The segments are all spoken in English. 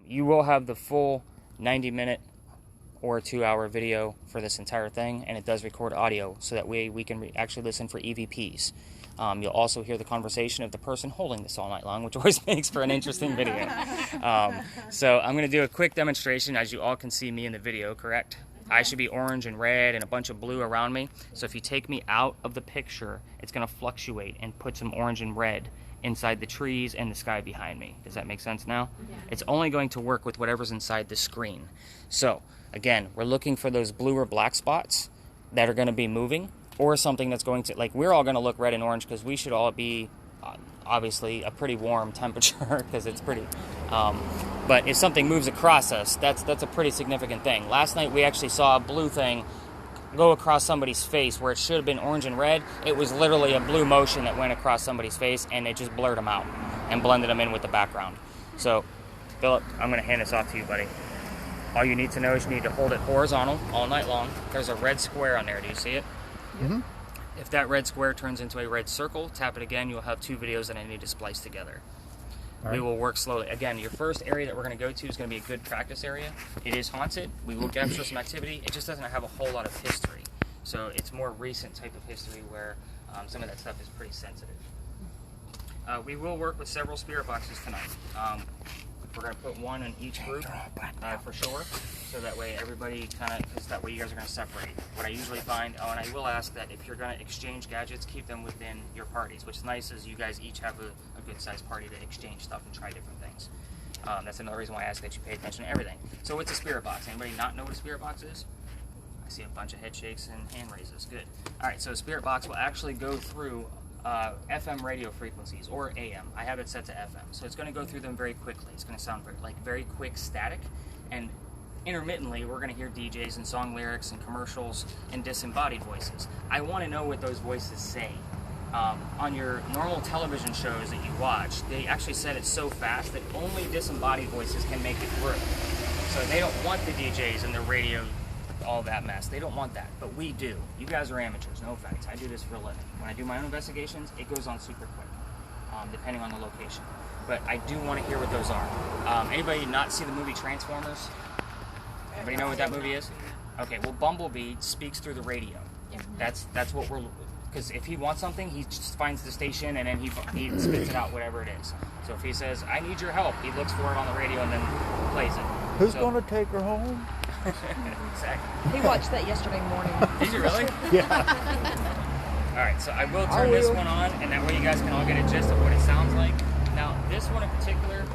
you will have the full 90-minute or 2-hour video for this entire thing, and it does record audio, so that way we can actually listen for EVPs. You'll also hear the conversation of the person holding this all night long, which always makes for an interesting video. So I'm going to do a quick demonstration. As you all can see me in the video, correct? I should be orange and red and a bunch of blue around me. So if you take me out of the picture, it's going to fluctuate and put some orange and red inside the trees and the sky behind me. Does that make sense now? Yeah. It's only going to work with whatever's inside the screen. So again, we're looking for those blue or black spots that are going to be moving, or something that's going to, like, we're all going to look red and orange because we should all be obviously a pretty warm temperature because it's pretty, but if something moves across us, that's a pretty significant thing. Last night we actually saw a blue thing go across somebody's face where it should have been orange and red. It was literally a blue motion that went across somebody's face, and it just blurred them out and blended them in with the background. So Philip, I'm going to hand this off to you, buddy. All you need to know is you need to hold it horizontal all night long. There's a red square on there. Do you see it? Mm-hmm. If that red square turns into a red circle, tap it again. You'll have two videos that I need to splice together. All right. We will work slowly. Again, your first area that we're going to go to is going to be a good practice area. It is haunted. We will capture some activity. It just doesn't have a whole lot of history. So it's more recent type of history where some of that stuff is pretty sensitive. We will work with several spirit boxes tonight. We're going to put one in each group for sure, so that way everybody because that way you guys are going to separate. What I usually find, and I will ask that if you're going to exchange gadgets, keep them within your parties. What's nice is you guys each have a good sized party to exchange stuff and try different things. That's another reason why I ask that you pay attention to everything. So what's a spirit box? Anybody not know what a spirit box is? I see a bunch of head shakes and hand raises. Good. All right, so a spirit box will actually go through FM radio frequencies, or AM. I have it set to FM, so it's going to go through them very quickly. It's going to sound very quick static, and intermittently we're going to hear DJs and song lyrics and commercials and disembodied voices. I want to know what those voices say. On your normal television shows that you watch, they actually set it so fast that only disembodied voices can make it through. So they don't want the DJs and the radio, all that mess. They don't want that, but we do. You guys are amateurs, no offense. I do this for a living. When I do my own investigations, it goes on super quick, depending on the location. But I do want to hear what those are. Anybody not see the movie Transformers? Anybody know what that movie is? Okay, well, Bumblebee speaks through the radio. That's what we're, because if he wants something, he just finds the station and then he spits it out, whatever it is. So if he says, I need your help, he looks for it on the radio and then plays it. Who's going to take her home? Exactly. He watched that yesterday morning. Did you really? Yeah. All right, so I will turn this one on, and that way you guys can all get a gist of what it sounds like. Now, this one in particular,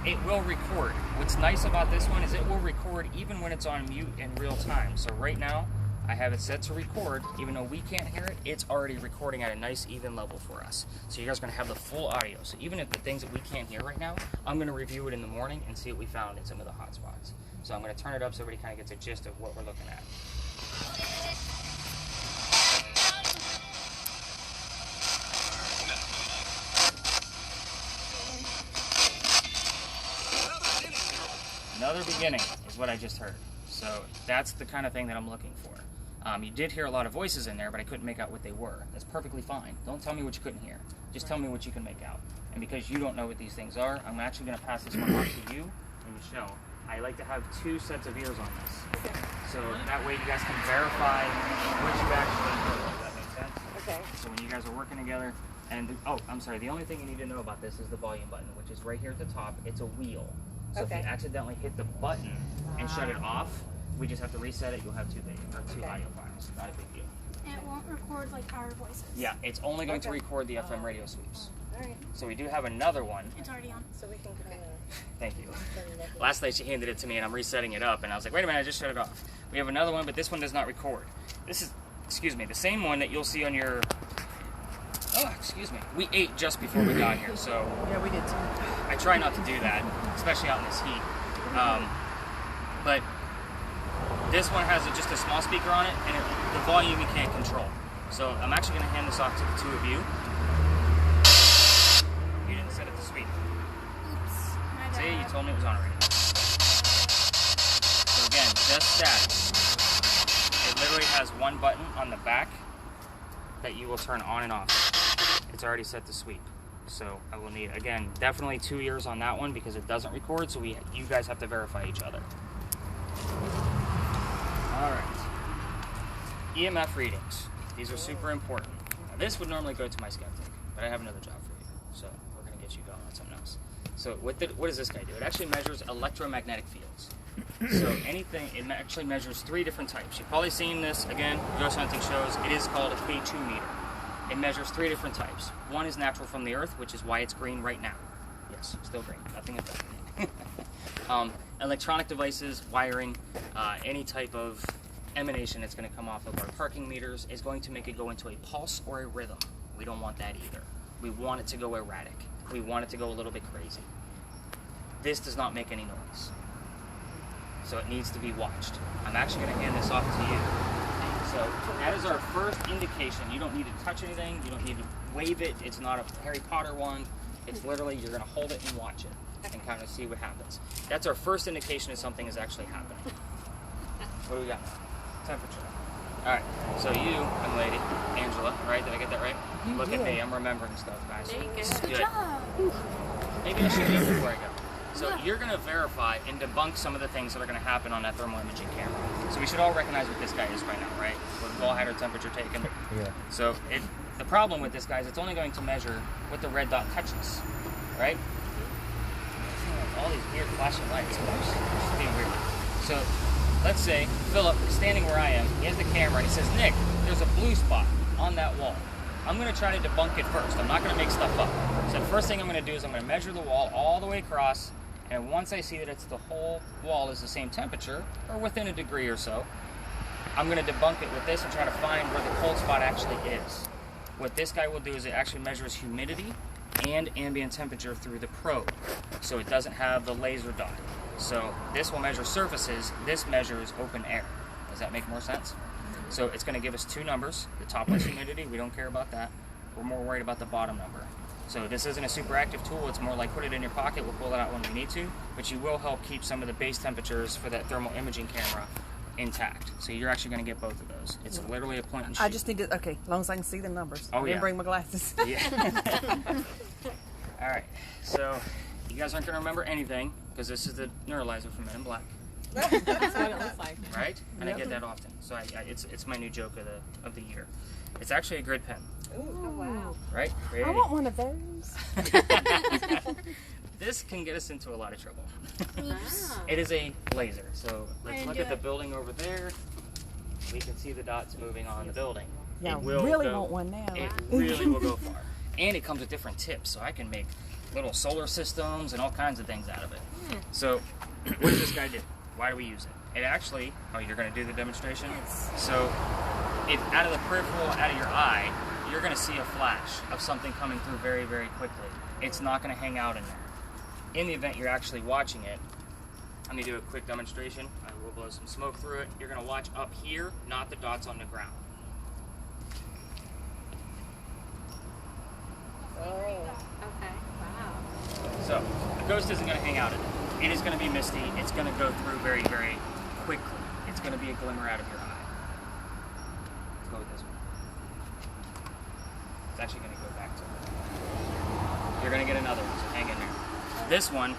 it will record. What's nice about this one is it will record even when it's on mute in real time. So right now, I have it set to record. Even though we can't hear it, it's already recording at a nice even level for us. So you guys are going to have the full audio. So even if the things that we can't hear right now, I'm going to review it in the morning and see what we found in some of the hot spots. So I'm going to turn it up so everybody kind of gets a gist of what we're looking at. Another beginning is what I just heard. So that's the kind of thing that I'm looking for. You did hear a lot of voices in there, but I couldn't make out what they were. That's perfectly fine. Don't tell me what you couldn't hear. Just tell me what you can make out. And because you don't know what these things are, I'm actually going to pass this one off to you and Michelle. I like to have two sets of ears on this. So that way you guys can verify what you actually heard. Does that make sense? Okay. So when you guys are working together, and I'm sorry, the only thing you need to know about this is the volume button, which is right here at the top. It's a wheel. So if you accidentally hit the button and shut it off, we just have to reset it. You'll have two audio files. Not a big deal. And it won't record like our voices. Yeah, it's only going to record the FM radio sweeps. All right. So we do have another one. It's already on. So we can Thank you. Last night she handed it to me and I'm resetting it up and I was like, wait a minute, I just shut it off. We have another one, but this one does not record. This is, the same one that you'll see on your, we ate just before we got here, so. Yeah, we did too. I try not to do that, especially out in this heat. But this one has just a small speaker on it and the volume you can't control. So I'm actually going to hand this off to the two of you. You didn't set it to sweep. See, you told me it was on already. So again, just static. It literally has one button on the back that you will turn on and off. It's already set to sweep. So I will need, again, definitely 2 ears on that one because it doesn't record, so you guys have to verify each other. All right. EMF readings. These are super important. Now, this would normally go to my skeptic, but I have another job for you, so we're going to get you going on something else. So what does this guy do? It actually measures electromagnetic fields. So anything, it actually measures 3 different types. You've probably seen this, again, ghost hunting shows. It is called a K2 meter. It measures 3 different types. One is natural from the earth, which is why it's green right now. Yes, still green, nothing affected. Electronic devices, wiring, any type of emanation that's going to come off of our parking meters is going to make it go into a pulse or a rhythm. We don't want that either. We want it to go erratic. We want it to go a little bit crazy. This does not make any noise. So it needs to be watched. I'm actually going to hand this off to you. So that is our first indication. You don't need to touch anything. You don't need to wave it. It's not a Harry Potter wand. It's literally, you're going to hold it and watch it and kind of see what happens. That's our first indication that something is actually happening. What do we got? Temperature. All right. So you, young lady, Angela, right? Did I get that right? Look at me. I'm remembering stuff, guys. This is good. job. Maybe I should do it before I go. So you're going to verify and debunk some of the things that are going to happen on that thermal imaging camera. So we should all recognize what this guy is right now, right? We've all had our temperature taken. Yeah. So the problem with this guy is it's only going to measure what the red dot touches, right? All these weird flashing lights. It's being weird. So let's say Philip is standing where I am. He has the camera and he says, Nick, there's a blue spot on that wall. I'm going to try to debunk it first. I'm not going to make stuff up. So the first thing I'm going to do is I'm going to measure the wall all the way across. And once I see that it's the whole wall is the same temperature, or within a degree or so, I'm going to debunk it with this and try to find where the cold spot actually is. What this guy will do is it actually measures humidity and ambient temperature through the probe. So it doesn't have the laser dot. So this will measure surfaces, this measures open air. Does that make more sense? So it's going to give us 2 numbers. The top one's humidity, we don't care about that. We're more worried about the bottom number. So this isn't a super active tool, it's more like put it in your pocket, we'll pull it out when we need to, but you will help keep some of the base temperatures for that thermal imaging camera intact. So you're actually going to get both of those. It's literally a point and shoot. I just need to, okay, as long as I can see the numbers. Oh, I didn't yeah. bring my glasses. Yeah. All right, so you guys aren't going to remember anything, because this is the neuralizer from Men in Black. That's what it looks like. Right? And I get that often. So it's my new joke of the year. It's actually a grid pen. Oh, wow. Right? I want one of those. This can get us into a lot of trouble. Wow. It is a laser. So let's look at the building over there. We can see the dots moving on the building. Yeah, It will really go- want one now. It really will go far. And it comes with different tips, so I can make little solar systems and all kinds of things out of it. So what does this guy do? Why do we use it? It actually, you're going to do the demonstration? Yes. So if out of the peripheral, out of your eye, you're going to see a flash of something coming through very, very quickly. It's not going to hang out in there. In the event you're actually watching it, let me do a quick demonstration. I will blow some smoke through it. You're going to watch up here, not the dots on the ground. Okay. Wow. So the ghost isn't going to hang out in it. It is going to be misty. It's going to go through very, very quickly. It's going to be a glimmer out of your eye. Let's go with this one. It's actually going to go back to it. You're going to get another one, so hang in there. This one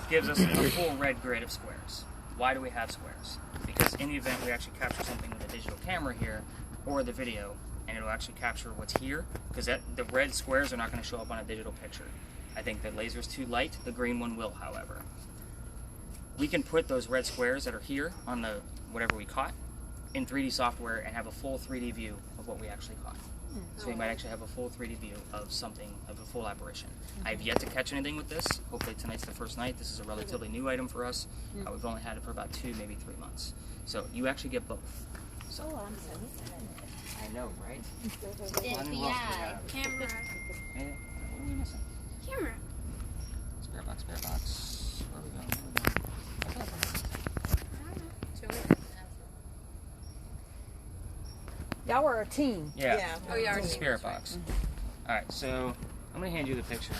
gives us a full red grid of squares. Why do we have squares? Because in the event we actually capture something with a digital camera here, or the video, and it'll actually capture what's here, because the red squares are not going to show up on a digital picture. I think the laser's too light. The green one will, however. We can put those red squares that are here on the whatever we caught in 3D software and have a full 3D view of what we actually caught. So we might actually have a full 3D view of something, of a full apparition. I have yet to catch anything with this. Hopefully tonight's the first night. This is a relatively new item for us. We've only had it for about 2, maybe 3 months. So you actually get both. So, Oh, I'm so excited. I know, right? Yeah. Camera. Hey, what are we missing? Camera. Spare box, spare box. Where are we going? I feel like Y'all were a team. Yeah. Oh, you are. Spirit box. All right, so I'm gonna hand you the picture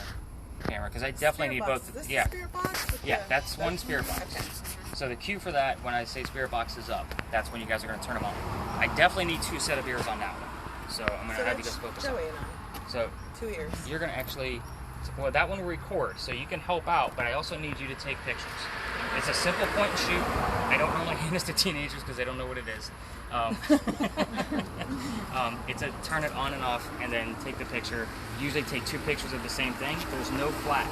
camera because I definitely need both. This Yeah, spirit box? yeah, that's one spirit box. Okay. So the cue for that, when I say spirit box is up, that's when you guys are gonna turn them on. I definitely need 2 set of ears on that one. So I'm gonna have you guys focus. Joey and I. So 2 ears. You're going to actually, well, that one will record, so you can help out, but I also need you to take pictures. It's a simple point and shoot. I don't normally hand this to teenagers because they don't know what it is. It's a turn it on and off and then take the picture. Usually take 2 pictures of the same thing. There's no flash.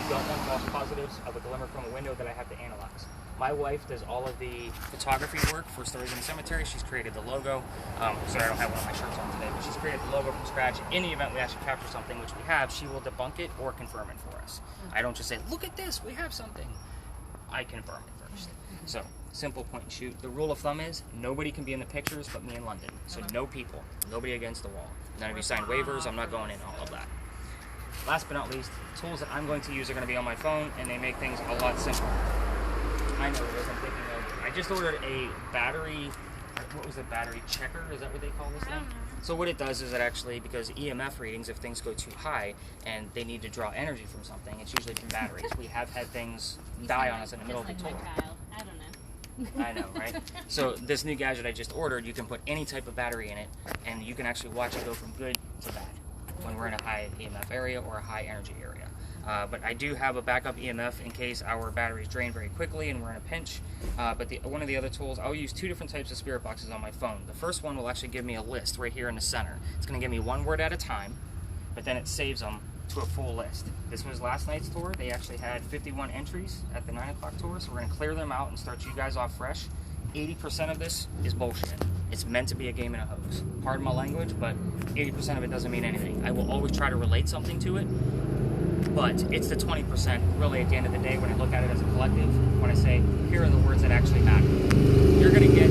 You don't want false positives of a glimmer from a window that I have to analyze. My wife does all of the photography work for Stories in the Cemetery. She's created the logo. Sorry, I don't have one of my shirts on today, but she's created the logo from scratch. In the event we actually capture something, which we have, she will debunk it or confirm it for us. I don't just say, look at this, we have something. I confirm it first. So, simple point and shoot. The rule of thumb is nobody can be in the pictures but me in London. So no people, nobody against the wall. None of you signed waivers, I'm not going in all of that. Last but not least, tools that I'm going to use are going to be on my phone, and they make things a lot simpler. I know what it is I'm thinking of. I just ordered a battery, what was the battery checker? Is that what they call this thing? So what it does is it actually, because EMF readings, if things go too high and they need to draw energy from something, it's usually from batteries. We have had things die on us in the middle of the tour. I don't know. I know, right? So this new gadget I just ordered, you can put any type of battery in it, and you can actually watch it go from good to bad when we're in a high EMF area or a high energy area. But I do have a backup EMF in case our batteries drain very quickly and we're in a pinch. But one of the other tools, I'll use 2 different types of spirit boxes on my phone. The first one will actually give me a list right here in the center. It's going to give me 1 word at a time, but then it saves them to a full list. This was last night's tour. They actually had 51 entries at the 9 o'clock tour, so we're going to clear them out and start you guys off fresh. 80% of this is bullshit. It's meant to be a game and a hoax. Pardon my language, but 80% of it doesn't mean anything. I will always try to relate something to it, but it's the 20% really at the end of the day when I look at it as a collective, when I say, here are the words that actually matter. You're gonna get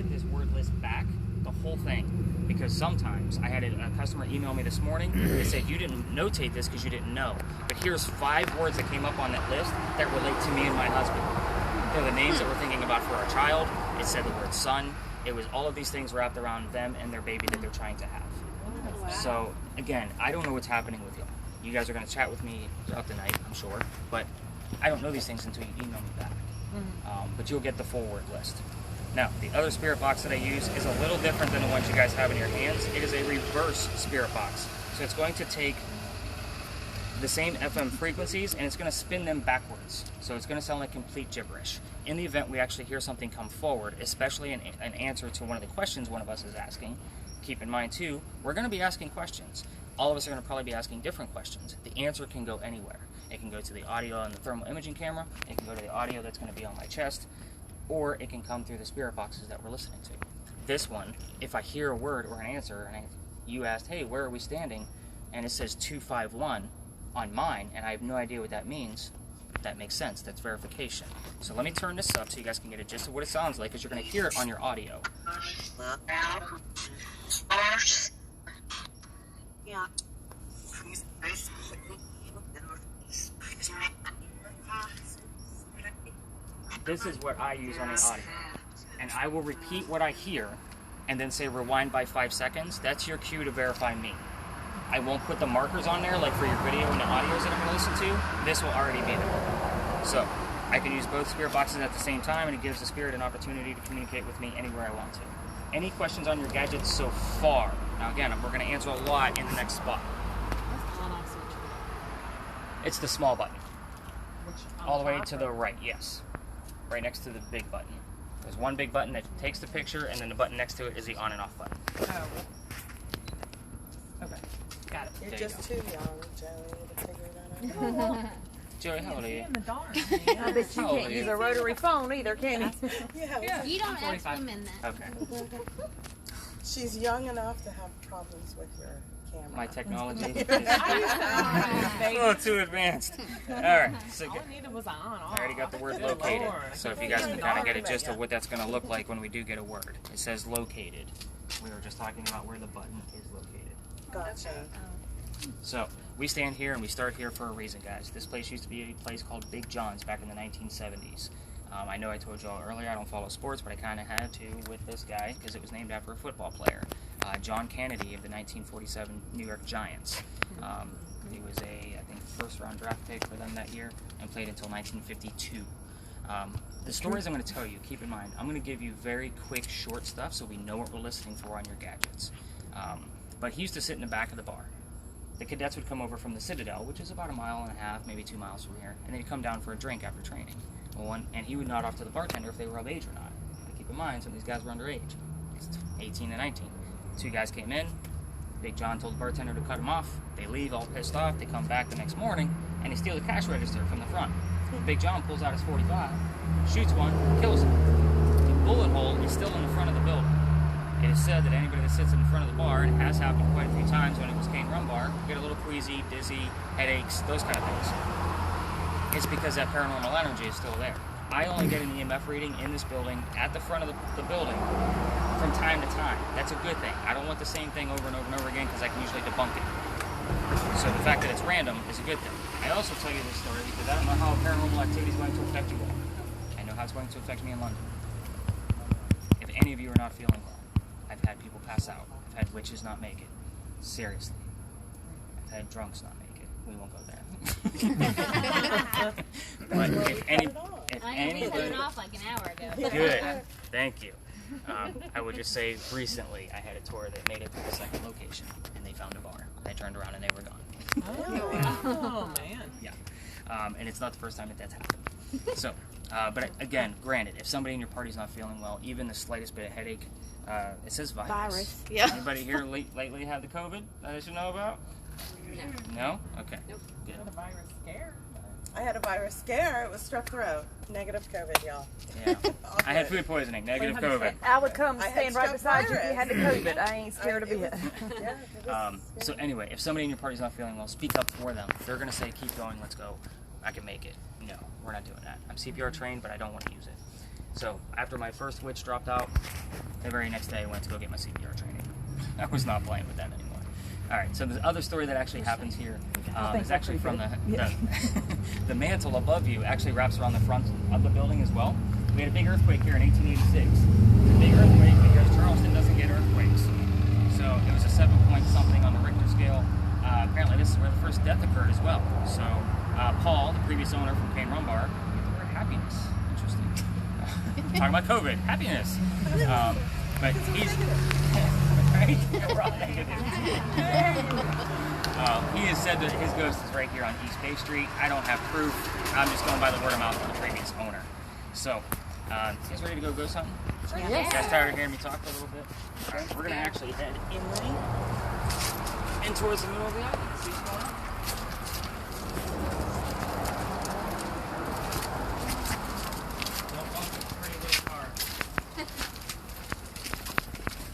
this word list back, the whole thing, because sometimes I had a customer email me this morning. They said, you didn't notate this because you didn't know, but here's 5 words that came up on that list that relate to me and my husband. They're the names that we're thinking about for our child. It said the word son. It was all of these things wrapped around them and their baby that they're trying to have. Wow. So again, I don't know what's happening with you. You guys are going to chat with me throughout the night, I'm sure, but I don't know these things until you email me back. But you'll get the full word list. Now, the other spirit box that I use is a little different than the ones you guys have in your hands. It is a reverse spirit box. So it's going to take the same FM frequencies and it's going to spin them backwards. So it's going to sound like complete gibberish. In the event we actually hear something come forward, especially an answer to one of the questions one of us is asking, keep in mind too, we're going to be asking questions. All of us are going to probably be asking different questions. The answer can go anywhere. It can go to the audio on the thermal imaging camera, it can go to the audio that's going to be on my chest, or it can come through the spirit boxes that we're listening to. This one, if I hear a word or an answer, and you asked, hey, where are we standing? And it says 251 on mine, and I have no idea what that means, that makes sense. That's verification. So let me turn this up so you guys can get a gist of what it sounds like, because you're going to hear it on your audio. This is what I use on the audio. And I will repeat what I hear and then say rewind by 5 seconds. That's your cue to verify me. I won't put the markers on there like for your video and the audios that I'm going to listen to. This will already be there. So I can use both spirit boxes at the same time, and it gives the spirit an opportunity to communicate with me anywhere I want to. Any questions on your gadgets so far? Now again, we're going to answer a lot in the next spot. It's the small button. All the way to the right, yes. Right next to the big button. There's one big button that takes the picture, and then the button next to it is the on and off button. Oh. Okay. Got it. You're There just you too young, Joey, to figure that out. Joey, how old are you? In the dark. I bet you How old can't are use you? a rotary phone either, can you? Yeah. You don't ask women that. Okay. She's young enough to have problems with your camera. My technology is Oh, too advanced. Alright, so All I needed was an on. I already got the word Good located. Lord. So if you guys can kind of get a gist of what that's going to look like when we do get a word. It says located. We were just talking about where the button is located. Gotcha. So we stand here and we start here for a reason, guys. This place used to be a place called Big John's back in the 1970s. I know I told y'all earlier I don't follow sports, but I kind of had to with this guy because it was named after a football player, John Kennedy of the 1947 New York Giants. He was a, I think, first-round draft pick for them that year and played until 1952. The stories I'm going to tell you, keep in mind, I'm going to give you very quick, short stuff so we know what we're listening for on your gadgets. But he used to sit in the back of the bar. the cadets would come over from the Citadel, which is about 1.5 miles, maybe 2 miles from here, and they'd come down for a drink after training. And he would nod off to the bartender if they were of age or not. But keep in mind, some of these guys were underage, 18 and 19. 2 guys came in. Big John told the bartender to cut him off. They leave all pissed off. They come back the next morning, and they steal the cash register from the front. Big John pulls out his .45, shoots one, kills him. The bullet hole is still in the front of the building. It is said that anybody that sits in front of the bar, and it has happened quite a few times when it was Cane Rum Bar, get a little queasy, dizzy, headaches, those kind of things. It's because that paranormal energy is still there. I only get an EMF reading in this building, at the front of the building, from time to time. That's a good thing. I don't want the same thing over and over and over again because I can usually debunk it. So the fact that it's random is a good thing. I also tell you this story because I don't know how paranormal activity is going to affect you all. I know how it's going to affect me in London. If any of you are not feeling well, I've had people pass out. I've had witches not make it. Seriously. I've had drunks not make it. We won't go there. But if anybody... We set it off like an hour ago. Good. Thank you. I would just say recently I had a tour that made it to the second location and they found a bar. They turned around and they were gone. Oh, man. Yeah. And it's not the first time that that's happened. So, but again, granted, if somebody in your party's not feeling well, even the slightest bit of headache, it says virus. Yeah. Anybody here lately had the COVID that I should know about? No? Okay. Nope. Good. The virus scare. I had a virus scare. It was strep throat. Negative COVID, y'all. Yeah. I had food poisoning, negative COVID. I would come I had stand right strep beside you if you virus. had the COVID. I ain't scared of It it. was- yeah, it was So anyway, if somebody in your party's not feeling well, speak up for them. If they're going to say, keep going, let's go, I can make it. No, we're not doing that. I'm CPR trained, but I don't want to use it. So after my first witch dropped out, the very next day I went to go get my CPR training. I was not playing with them anymore. All right, so the other story that actually happens here is actually from the mantle above you actually wraps around the front of the building as well. We had a big earthquake here in 1886. It's a big earthquake because Charleston doesn't get earthquakes. So it was a 7 point something on the Richter scale. Apparently this is where the first death occurred as well. So Paul, the previous owner from Cane Rum Bar, used the word happiness. Interesting. Talking about COVID, happiness. But he's right. We're all negative. He has said that his ghost is right here on East Bay Street. I don't have proof. I'm just going by the word of mouth of the previous owner. So, you guys ready to go ghost hunting? Yes. You guys tired of hearing me talk for a little bit? All right, we're gonna actually head inland and towards the middle of the island. See what's going on.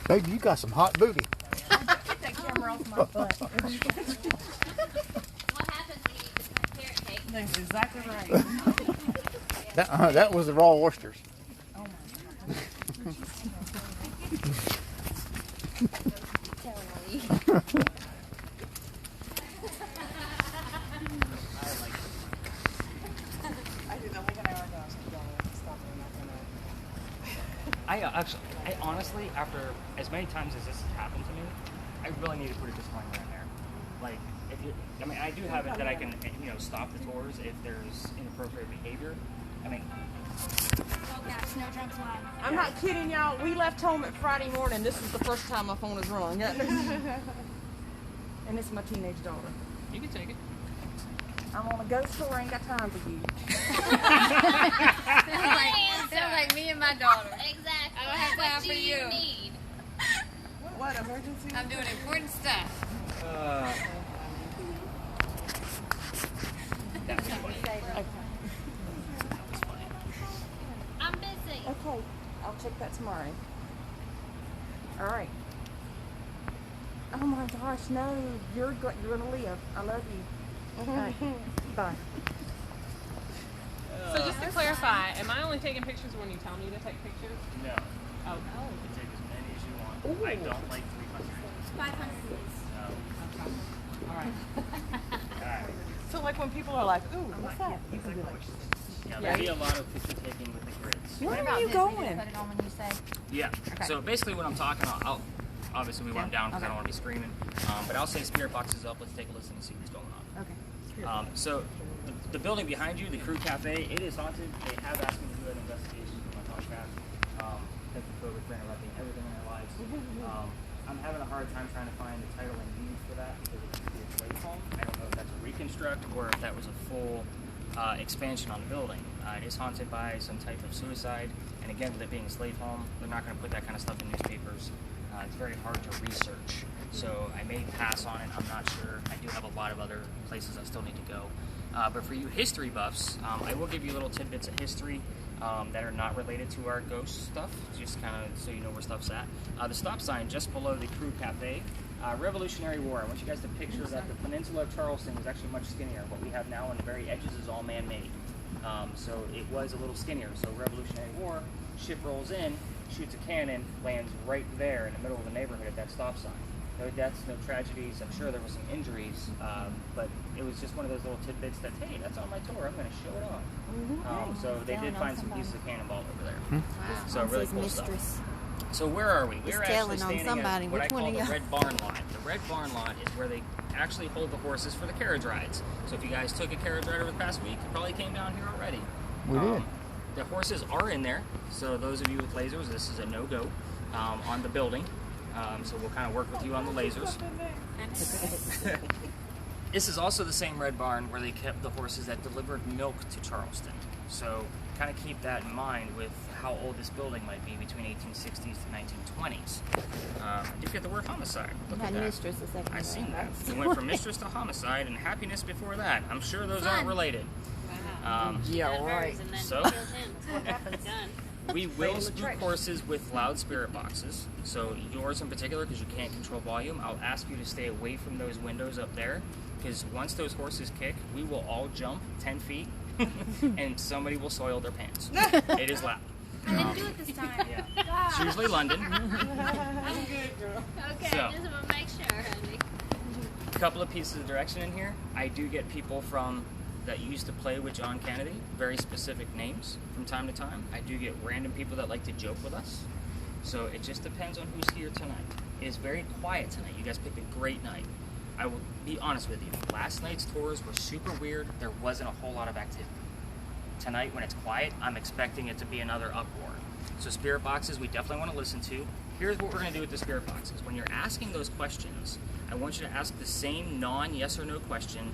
Baby, you got some hot booty. Get that camera off my butt. What happens when you eat the carrot cake? That's exactly right. That was the raw oysters. I did that like an hour ago. I was like, "Don't stop it, I'm not gonna." I honestly, after as many times as this has happened to me, I really need to put a disclaimer in there. Like, if you, I mean, I do have it that I can, stop the tours if there's inappropriate behavior. I mean, No drugs allowed. I'm not kidding, y'all. We left home at Friday morning. This is the first time my phone has rung. And this is my teenage daughter. you can take it. I'm on a ghost tour. I ain't got time for you. Sounds like me and my daughter. Exactly. I don't have time What for do you. you need? What emergency? I'm doing important stuff. That was funny. I'm busy. Okay, I'll check that tomorrow. All right. Oh my gosh, no! You're gonna live. I love you. All right. Bye. So just to clarify, am I only taking pictures when you tell me to take pictures? No, Oh. you can take as many as you want. I don't like 300. 500 please. No. All right. All right. So like when people are like, "Ooh, what's that?" You can be like, Now, there'll be a lot of picture taking with the grids. "Where are you going?" Put it on when you say. Yeah. So basically, when I'm talking, I'll obviously we want them down because I don't want to be screaming. But I'll say spirit box is up. Let's take a listen and see what's going on. Okay. So the building behind you, the Crew Cafe, it is haunted. They have asked me to do an investigation for my podcast because of COVID, we're interrupting everything in our lives. I'm having a hard time trying to find the title and use for that because it's a slave home. I don't know if that's a reconstruct or if that was a full expansion on the building. It is haunted by some type of suicide, and again, with it being a slave home, they're not going to put that kind of stuff in newspapers. It's very hard to research, so I may pass on it. I'm not sure. I do have a lot of other places I still need to go. But for you history buffs, I will give you little tidbits of history that are not related to our ghost stuff, just kind of so you know where stuff's at. The stop sign just below the Crew Cafe, Revolutionary War. I want you guys to picture that the peninsula of Charleston was actually much skinnier. What we have now on the very edges is all man-made. So it was a little skinnier. So Revolutionary War, ship rolls in, shoots a cannon, lands right there in the middle of the neighborhood at that stop sign. No deaths, no tragedies. I'm sure there were some injuries, but it was just one of those little tidbits that, hey, that's on my tour. I'm going to show it off. So they did find some pieces of cannonball over there. So really cool stuff. So where are we? We're actually standing at what I call the Red Barn Lot. The Red Barn Lot is where they actually hold the horses for the carriage rides. So if you guys took a carriage ride over the past week, you probably came down here already. We did. The horses are in there. So those of you with lasers, this is a no-go on the building. So we'll kind of work with you on the lasers. This is also the same Red Barn where they kept the horses that delivered milk to Charleston. So kind of keep that in mind with how old this building might be between 1860s to 1920s. I did get the word homicide. Look at that. Mistress a second. I seen that. We went from mistress to homicide and happiness before that. I'm sure those aren't related. Yeah, right. So What happens? Done. we will spook horses with loud spirit boxes. So yours in particular, because you can't control volume, I'll ask you to stay away from those windows up there. Because once those horses kick, we will all jump 10 feet and somebody will soil their pants. It is loud. I didn't do it this time. Yeah. It's usually London. I'm good, girl. Okay, So. just want to make sure, honey. A couple of pieces of direction in here. I do get people that used to play with John Kennedy, very specific names from time to time. I do get random people that like to joke with us. So it just depends on who's here tonight. It is very quiet tonight. You guys picked a great night. I will be honest with you. Last night's tours were super weird. There wasn't a whole lot of activity. Tonight, when it's quiet, I'm expecting it to be another uproar. So spirit boxes, we definitely want to listen to. Here's what we're going to do with the spirit boxes. When you're asking those questions, I want you to ask the same non-yes or no question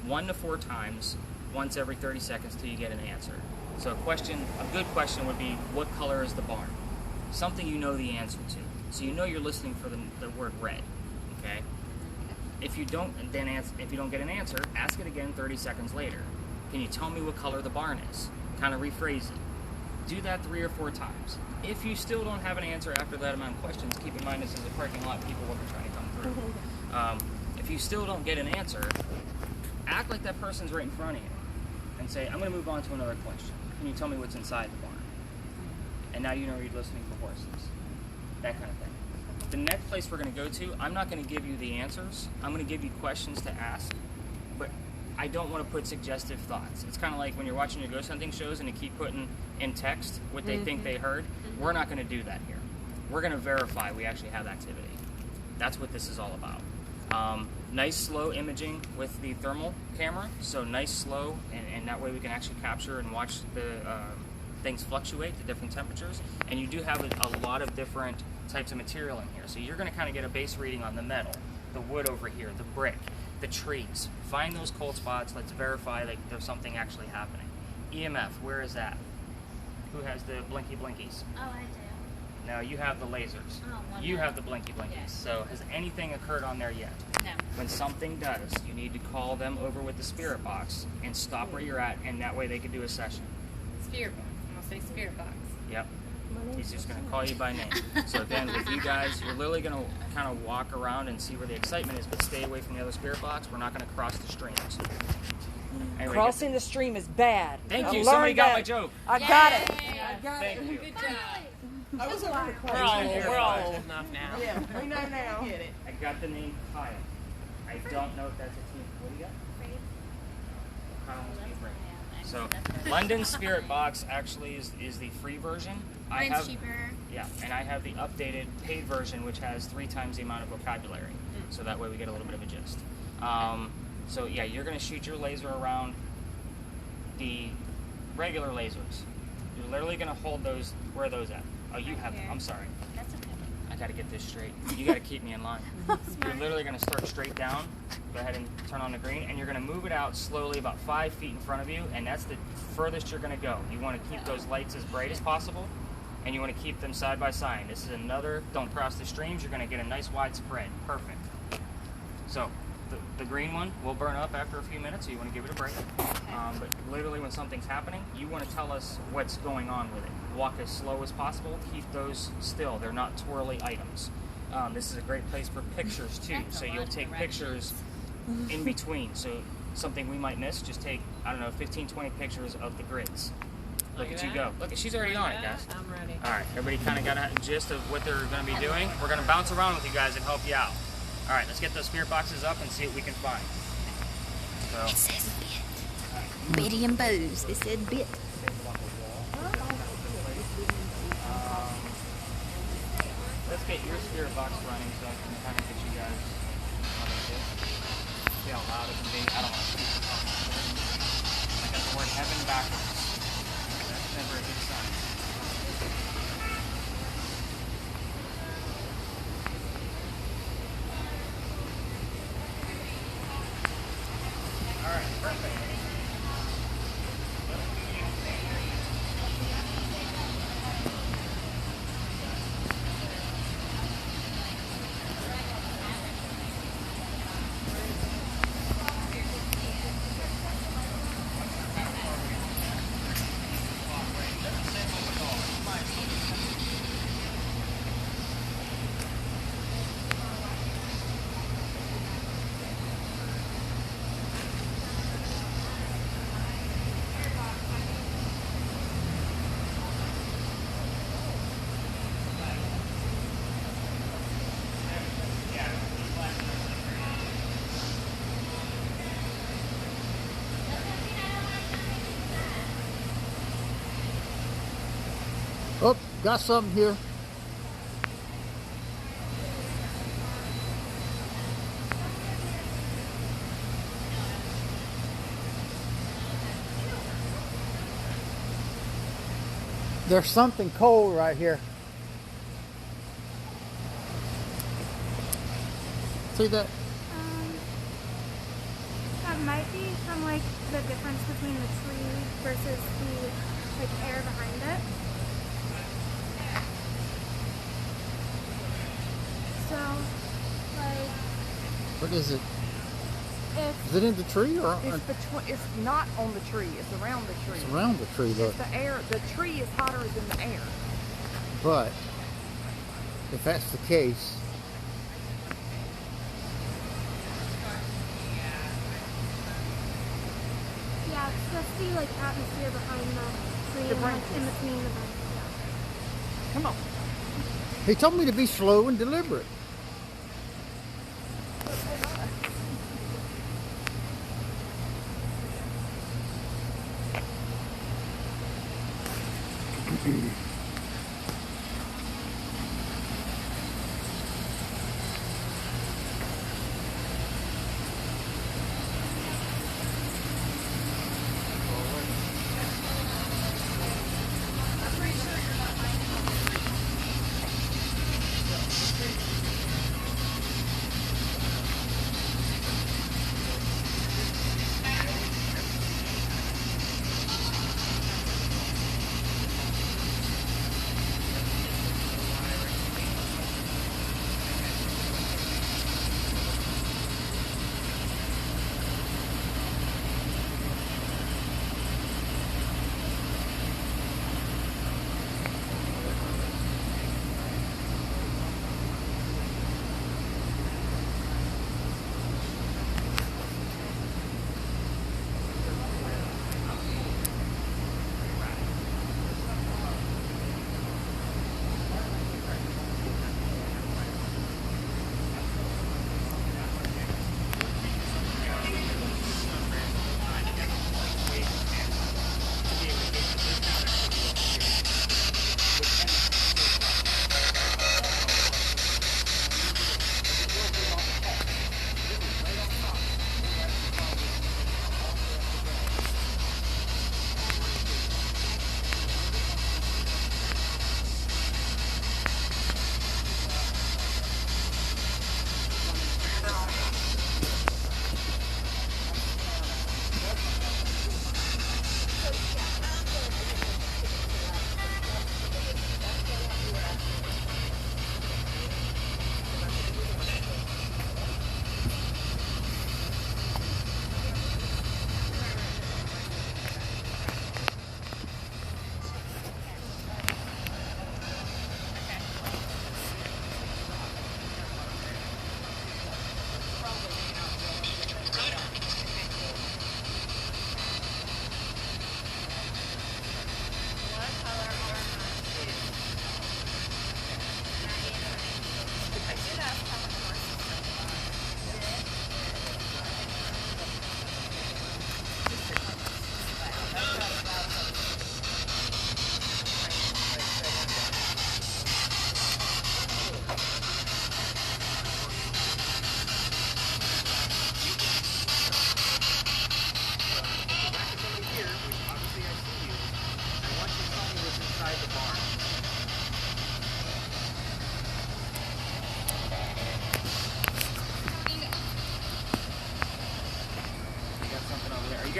1 to 4 times, once every 30 seconds till you get an answer. So a good question would be, what color is the barn? Something you know the answer to. So you know you're listening for the word red, okay? If you don't get an answer, ask it again 30 seconds later. Can you tell me what color the barn is? Kind of rephrase it. Do that 3 or 4 times. If you still don't have an answer after that amount of questions, keep in mind this is a parking lot, people will be trying to come through. If you still don't get an answer, act like that person's right in front of you and say, I'm going to move on to another question. Can you tell me what's inside the barn? And now you know you're listening for horses. That kind of thing. The next place we're going to go to, I'm not going to give you the answers. I'm going to give you questions to ask, but I don't want to put suggestive thoughts. It's kind of like when you're watching your ghost hunting shows and they keep putting in text what they think they heard. We're not going to do that here. We're going to verify we actually have activity. That's what this is all about. Nice slow imaging with the thermal camera, so nice slow, and that way we can actually capture and watch the things fluctuate to different temperatures. And you do have a lot of different types of material in here, so you're going to kind of get a base reading on the metal, the wood over here, the brick, the trees. Find those cold spots. Let's verify that there's something actually happening. EMF, where is that? Who has the blinky blinkies? Oh, I do. No, you have the lasers. Oh, You have the blinky blinkies. So has anything occurred on there yet? No. When something does, you need to call them over with the spirit box and stop where you're at, and that way they can do a session. Spirit box. I'm gonna say spirit box. Yep. He's just going to call you by name. So again, with you guys, you're literally going to kind of walk around and see where the excitement is, but stay away from the other spirit box. We're not going to cross the streams. Anyway, Crossing the stream is bad. Thank I you. Somebody learned got that. my joke. I got it. Thank you. Good job. I was over the We're all old enough now. Yeah, we know now. Get it. I got the name Kyle. I don't know if that's a team. What do you got? Kyle must be Frank. So London Spirit Box actually is the free version. Mine's cheaper. Yeah, and I have the updated paid version, which has 3 times the amount of vocabulary. So that way we get a little bit of a gist. So yeah, you're going to shoot your laser around the regular lasers. You're literally going to hold those. Where are those at? Oh, you have them. I'm sorry. That's okay. I gotta get this straight. You gotta keep me in line. You're literally gonna start straight down. Go ahead and turn on the green, and you're gonna move it out slowly about 5 feet in front of you, and that's the furthest you're gonna go. You wanna keep those lights as bright as possible, and you wanna keep them side by side. This is another, don't cross the streams, you're gonna get a nice wide spread. Perfect. So, the green one will burn up after a few minutes, so you wanna give it a break. But literally when something's happening, you wanna tell us what's going on with it. Walk as slow as possible, keep those still. They're not twirly items. This is a great place for pictures too. So you'll take pictures in between. So something we might miss, just take, I don't know, 15, 20 pictures of the grids. Look at you go. Look, she's already on it, guys. I'm ready. All right, everybody kind of got a gist of what they're going to be doing. We're going to bounce around with you guys and help you out. All right, let's get those spirit boxes up and see what we can find. So, It says bit. Bitty and Booze. It said bit. let's get your spirit box running so I can kind of get you guys on the tip. See how loud it can be. I don't want to speak. I got the word heaven backwards. That's never a good sign. All right, perfect. Oh, got something here. There's something cold right here. See that? That might be from like the difference between the tree versus the like air behind it. So, like, What is it? if Is it in the tree or It's not on the tree. It's around the tree. it's around the tree? Look, The air. The tree is hotter than the air. but if that's the case, yeah, it's just the like atmosphere behind the tree The and like branches. in between the branches. Yeah. Come on. he told me to be slow and deliberate.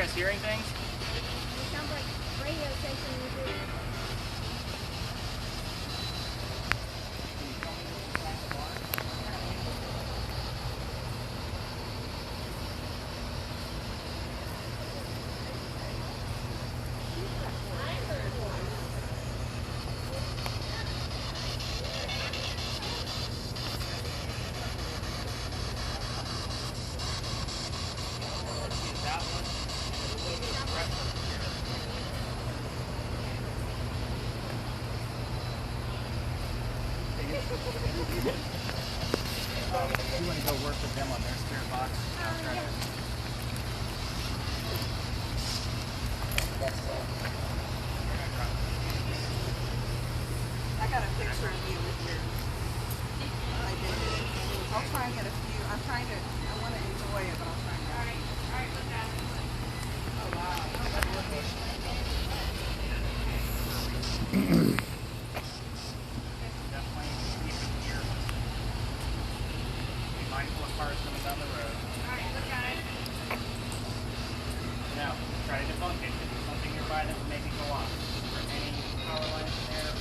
guys hearing things? It sounds like radio station music. You want to go work with them on their spirit box? I got a picture of you with your. I did. I'll try and get a few. I'm trying to. I want to enjoy it, but I'll try and get. All right, look at it. Oh wow. Be mindful of cars coming down the road. Alright, look at it. Now, try to debunk it. If there's something nearby that would make it go off. Or any power lines in there.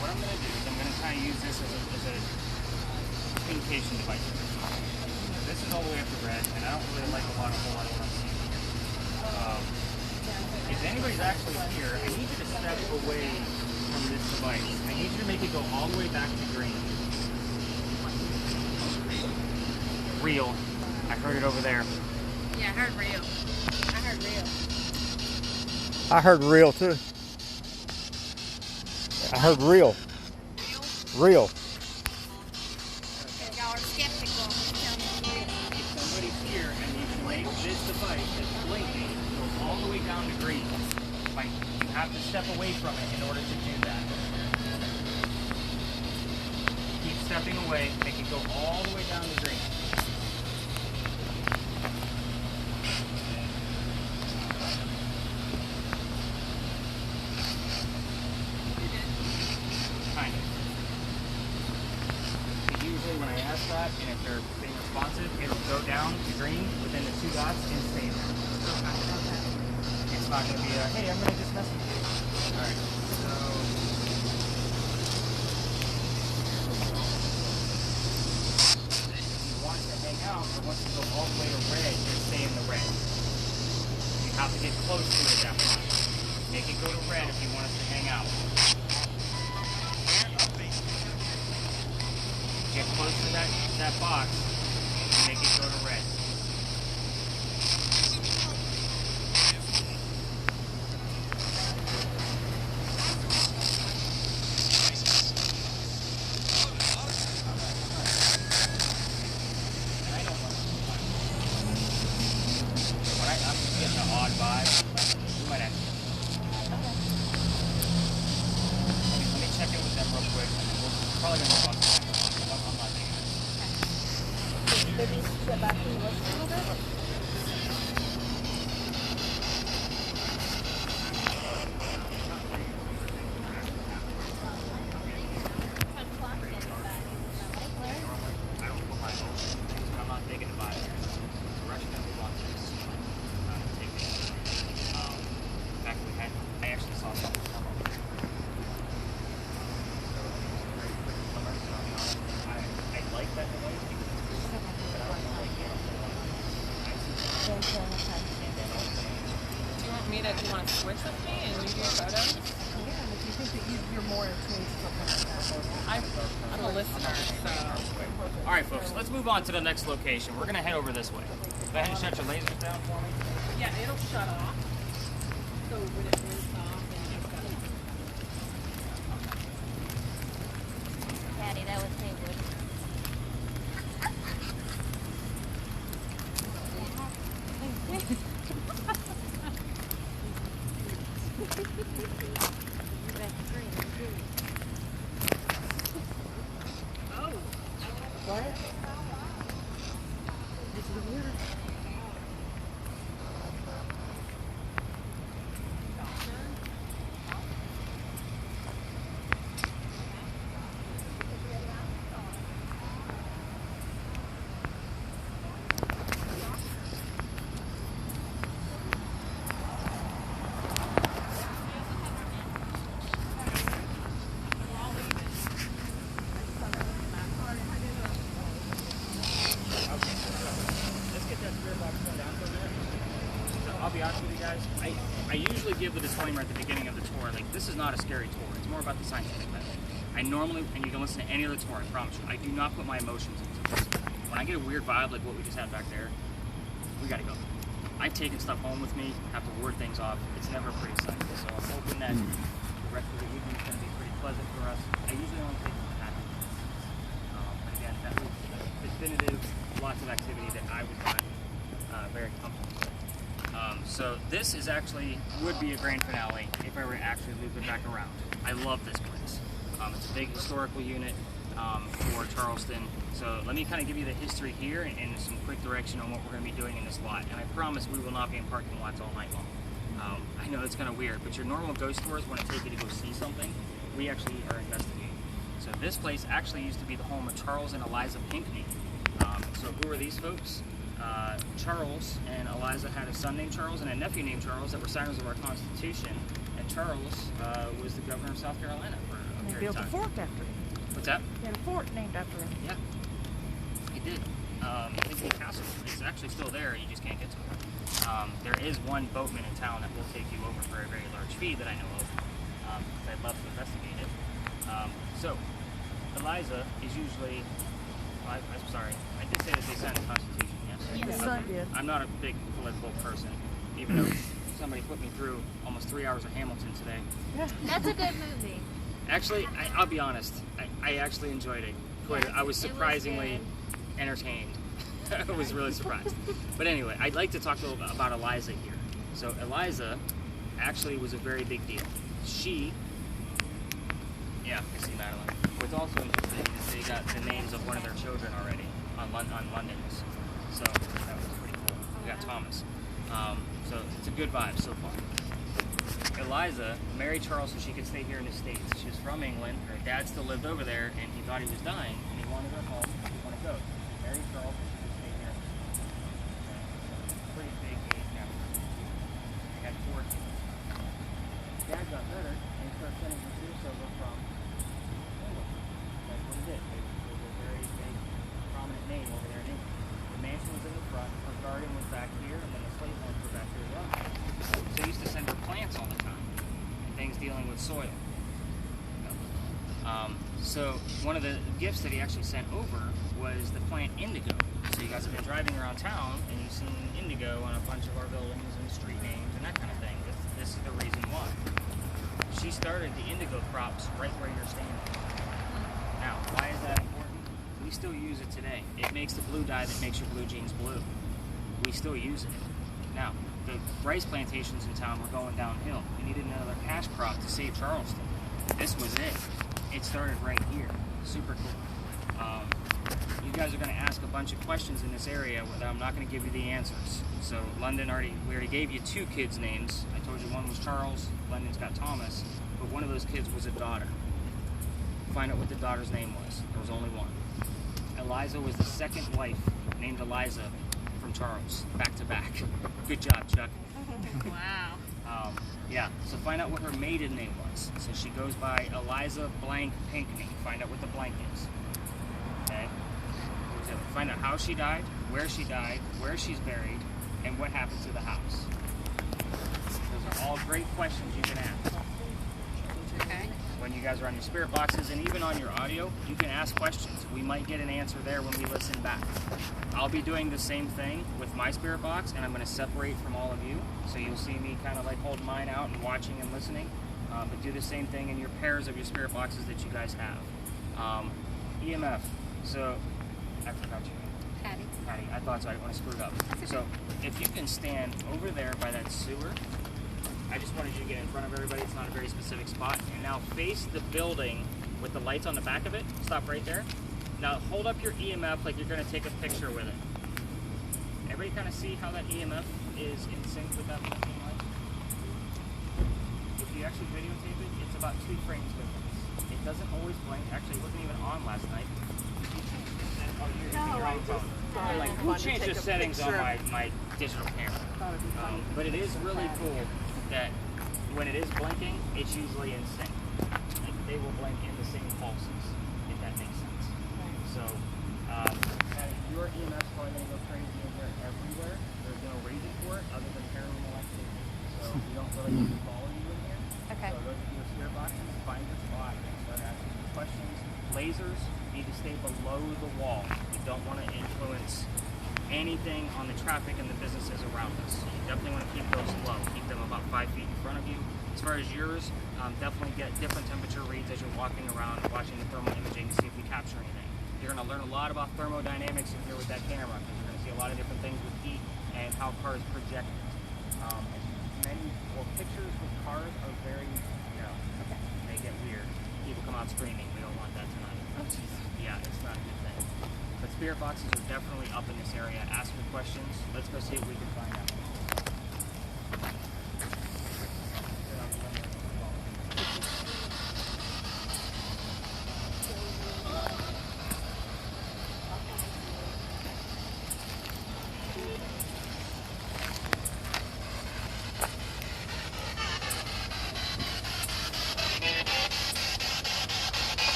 What I'm going to do is I'm going to kind of use this as a communication device. This is all the way up to red, and I don't really like a whole lot of what I'm seeing here. If anybody's actually here, I need you to step away from this device. I need you to make it go all the way back to green. Real. I heard it over there. Yeah, I heard real. I heard real. I heard real too. I heard real. Real. Y'all are skeptical. Tell me it's real. If somebody's here and you can make this device that's blinking go all the way down to green, like you have to step away from it in order to do that. Keep stepping away, make it go all the way down to green. Kind of. Usually when I ask that, and if they're being responsive, it'll go down to green within the 2 dots and stay there. It's not going to be a, hey, I'm going to just message you. Alright, so... If you want it to hang out, but once you go all the way to red, you're staying in the red. You have to get close to it at that point. Make it go to red if you want us to hang out. Get close to that box and make it go to red. I'm just getting an odd vibe. We might actually. Let me check in with them real quick, and then we're probably going to move on to the next one. I'm not taking it. Maybe sit back and listen a little bit. I'm not taking the vibe. We're actually going to move on to this. In fact, I actually saw something come up. I like that noise, but I don't know like Do you want me to? Do you want to switch with me and you do photos? Yeah, if you think that you're more attuned to something like that. I'm a listener, so. All right, folks, let's move on to the next location. We're going to head over this way. Go ahead and shut your lasers down for me. Yeah, it'll shut off. So when it moves off, then you just gotta. Patty, that was Haywood. What? This is weird. I'll be honest with you guys, I usually give the disclaimer at the beginning of the tour, like this is not a scary tour, it's more about the scientific method. I normally, and you can listen to any other tour, I promise you, I do not put my emotions into this. When I get a weird vibe like what we just had back there, we gotta go. I've taken stuff home with me, have to ward things off, it's never a pretty sight. So I'm hoping that the rest of the evening is going to be pretty pleasant for us. I usually only take half an hour. But again, that was definitive, lots of activity that I was not very comfortable with. So this is actually, would be a grand finale if I were to actually loop it back around. I love this place. It's a big historical unit for Charleston. So let me kind of give you the history here and some quick direction on what we're going to be doing in this lot. And I promise we will not be in parking lots all night long. I know it's kind of weird, but your normal ghost tours want to take you to go see something. We actually are investigating. So this place actually used to be the home of Charles and Eliza Pinckney. So who are these folks? Charles and Eliza had a son named Charles and a nephew named Charles that were signers of our Constitution. And Charles was the governor of South Carolina for a period of time. Built a fort after him. What's that? He had a fort named after him. Yeah, he did. Pinckney Castle is actually still there. You just can't get to it. There is one boatman in town that will take you over for a very large fee that I know of. I'd love to investigate it. So, Eliza is usually. I'm sorry. I did say that they signed the Constitution. Yes. His son did. I'm not a big political person, even though somebody put me through almost 3 hours of Hamilton today. That's a good movie. Actually, I'll be honest. I actually enjoyed it. I was surprisingly entertained. I was really surprised. But anyway, I'd like to talk a little bit about Eliza here. So Eliza actually was a very big deal. She, yeah, I see Madeline. What's also interesting is they got the names of one of their children already on London's. So that was pretty cool. We got Thomas. So it's a good vibe so far. Eliza married Charles so she could stay here in the States. She was from England. Her dad still lived over there, and he thought he was dying, and he wanted her home. He wanted to go. She married Charles so she could stay here. Pretty big age now. They had 4 kids. Dad got better, and he started sending her students over from England. That's what he did. It was a very big, prominent name over there in England. The mansion was in the front, her garden was back here, and then the slate homes were back here as well. So he used to send her plants all the time. things dealing with soil. So one of the gifts that he actually sent over was the plant indigo. So you guys have been driving around town and you've seen indigo on a bunch of our buildings and street names and that kind of thing. This is the reason why. She started the indigo crops right where you're standing. Now, why is that important? We still use it today. It makes the blue dye that makes your blue jeans blue. We still use it. Now, the rice plantations in town were going downhill. We needed another cash crop to save Charleston. This was it. It started right here. Super cool. You guys are going to ask a bunch of questions in this area that I'm not going to give you the answers. So London we already gave you 2 kids' names. I told you one was Charles, London's got Thomas, but one of those kids was a daughter. Find out what the daughter's name was. There was only one. Eliza was the second wife named Eliza from Charles, back to back. Good job, Chuck. Wow. Yeah, so find out what her maiden name was. So she goes by Eliza Blank Pinkney. Find out what the blank is. Okay? So find out how she died, where she's buried, and what happened to the house. Those are all great questions you can ask. Okay. When you guys are on your spirit boxes and even on your audio, you can ask questions. We might get an answer there when we listen back. I'll be doing the same thing with my spirit box, and I'm going to separate from all of you. So you'll see me kind of like hold mine out and watching and listening. But do the same thing in your pairs of your spirit boxes that you guys have. EMF. So, I forgot your name. Patty. I thought so. I didn't want to screw it up. So, if you can stand over there by that sewer, I just wanted you to get in front of everybody. It's not a very specific spot. And now face the building with the lights on the back of it. Stop right there. Now hold up your EMF like you're going to take a picture with it. Everybody kind of see how that EMF is in sync with that blinking light? If you actually videotape it, it's about 2 frames difference. It doesn't always blink. Actually, it wasn't even on last night. Oh, you're using your own phone. I'm like, who changed the settings on my digital camera? But it is really cool that when it is blinking, it's usually in sync. Like they will blink in the same pulses, if that makes sense. So, your EMF is probably going to go crazy in here everywhere. There's no reason for it other than paranormal activity. So we don't really need to follow you in here. Okay. So go to your spirit boxes, find your spot, and start asking your questions. Lasers need to stay below the wall. We don't want to influence anything on the traffic and the businesses around us. You definitely want to keep those low. Keep them about 5 feet in front of you. As far as yours, definitely get different temperature reads as you're walking around, watching the thermal imaging to see if we capture anything. You're going to learn a lot about thermodynamics in here with that camera, because you're going to see a lot of different things with heat and how cars project it. Pictures with cars are very, they get weird. People come out screaming. We don't want that tonight. Yeah, it's not a good thing. But spirit boxes are definitely up in this area. Ask your questions. Let's go see if we can find out.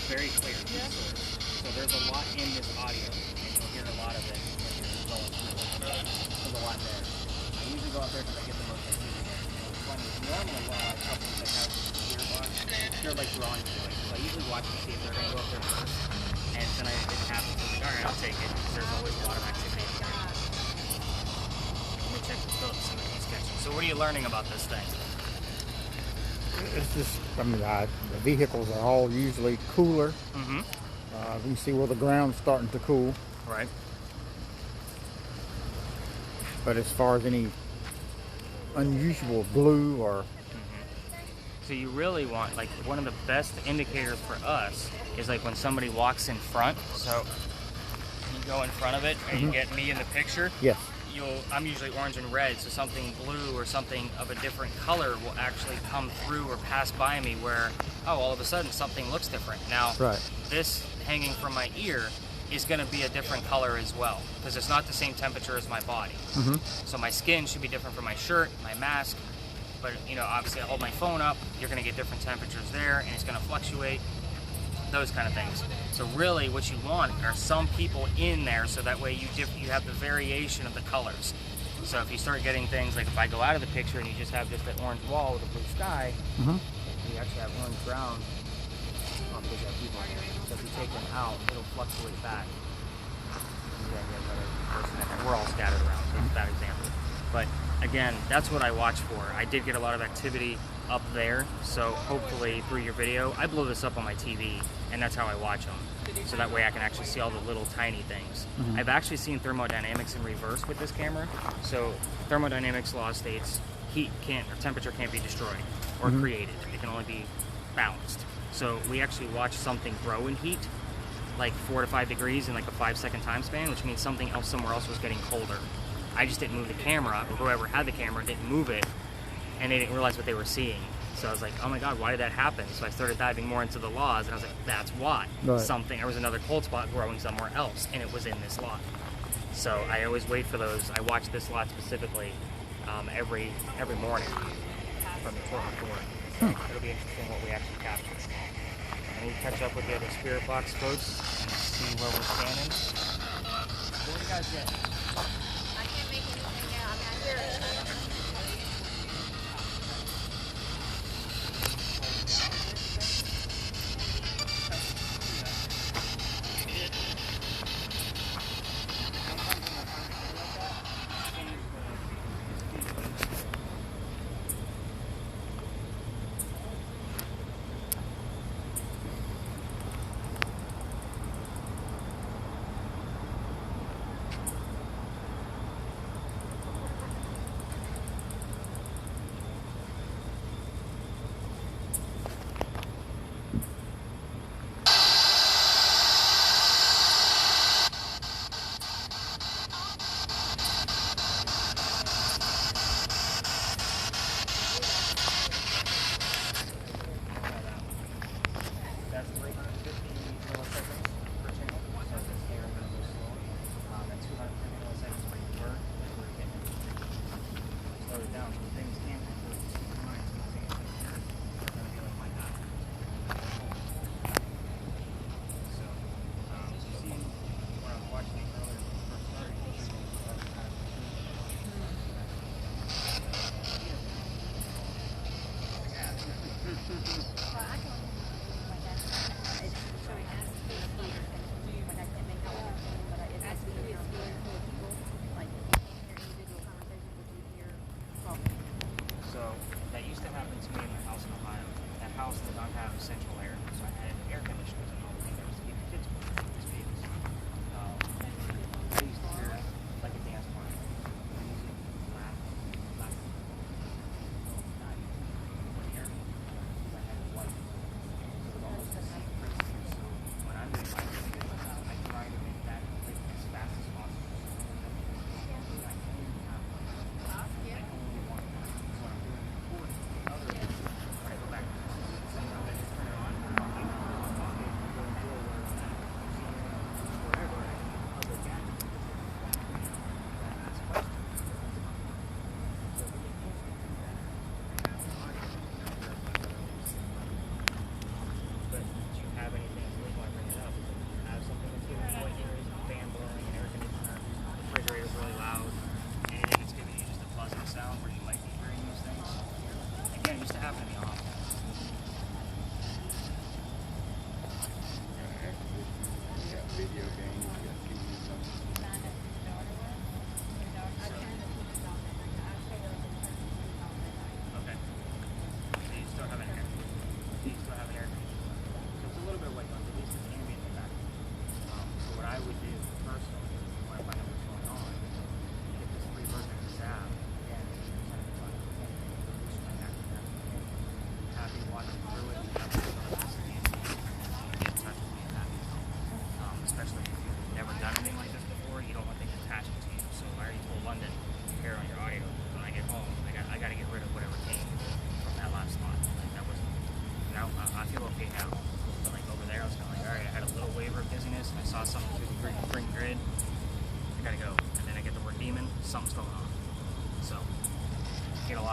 very clear. So there's a lot in this audio, and you'll hear a lot of it when you're going through it. There's a lot there. I usually go out there because I get the most activity there. It's funny. Normally, when I watch couples that have earbuds, they're like drawn to it. So I usually watch to see if they're going to go up there first. And then it didn't happen. So I was like, all right, I'll take it. Because there's always a lot of activity. Let me check the Phillips some of these sketches. So what are you learning about this thing? It's just, I mean, the vehicles are all usually cooler. Mm-hmm. You see where the ground's starting to cool. Right. But as far as any unusual blue or... So you really want, like, one of the best indicators for us is like when somebody walks in front. So you go in front of it and you get me in the picture. Yes. I'm usually orange and red, so something blue or something of a different color will actually come through or pass by me where, oh, all of a sudden something looks different. Now, this hanging from my ear is going to be a different color as well because it's not the same temperature as my body. So my skin should be different from my shirt, my mask, but, you know, obviously I hold my phone up, you're going to get different temperatures there, and it's going to fluctuate, those kind of things. So really what you want are some people in there so that way you have the variation of the colors. So if you start getting things like if I go out of the picture and you just have just an orange wall with a blue sky, you actually have orange ground because you have people. So if you take them out, it'll fluctuate back. And then you have another person in there. We're all scattered around, so it's a bad example. But again, that's what I watch for. I did get a lot of activity up there, so hopefully through your video, I blow this up on my TV, and that's how I watch them. So that way I can actually see all the little tiny things. I've actually seen thermodynamics in reverse with this camera. So thermodynamics law states heat can't, or temperature can't be destroyed or created. It can only be balanced. So we actually watch something grow in heat, like 4 to 5 degrees in like a 5-second time span, which means something else somewhere else was getting colder. I just didn't move the camera, or whoever had the camera didn't move it, and they didn't realize what they were seeing. So I was like, oh my God, why did that happen? So I started diving more into the laws, and I was like, that's why. There was another cold spot growing somewhere else, and it was in this lot. So I always wait for those. I watch this lot specifically every morning from the port report. So it'll be interesting what we actually capture. I need to catch up with the other Spirit Box folks and see where we're standing. What do you guys get? I can't make anything out. I mean, I hear it.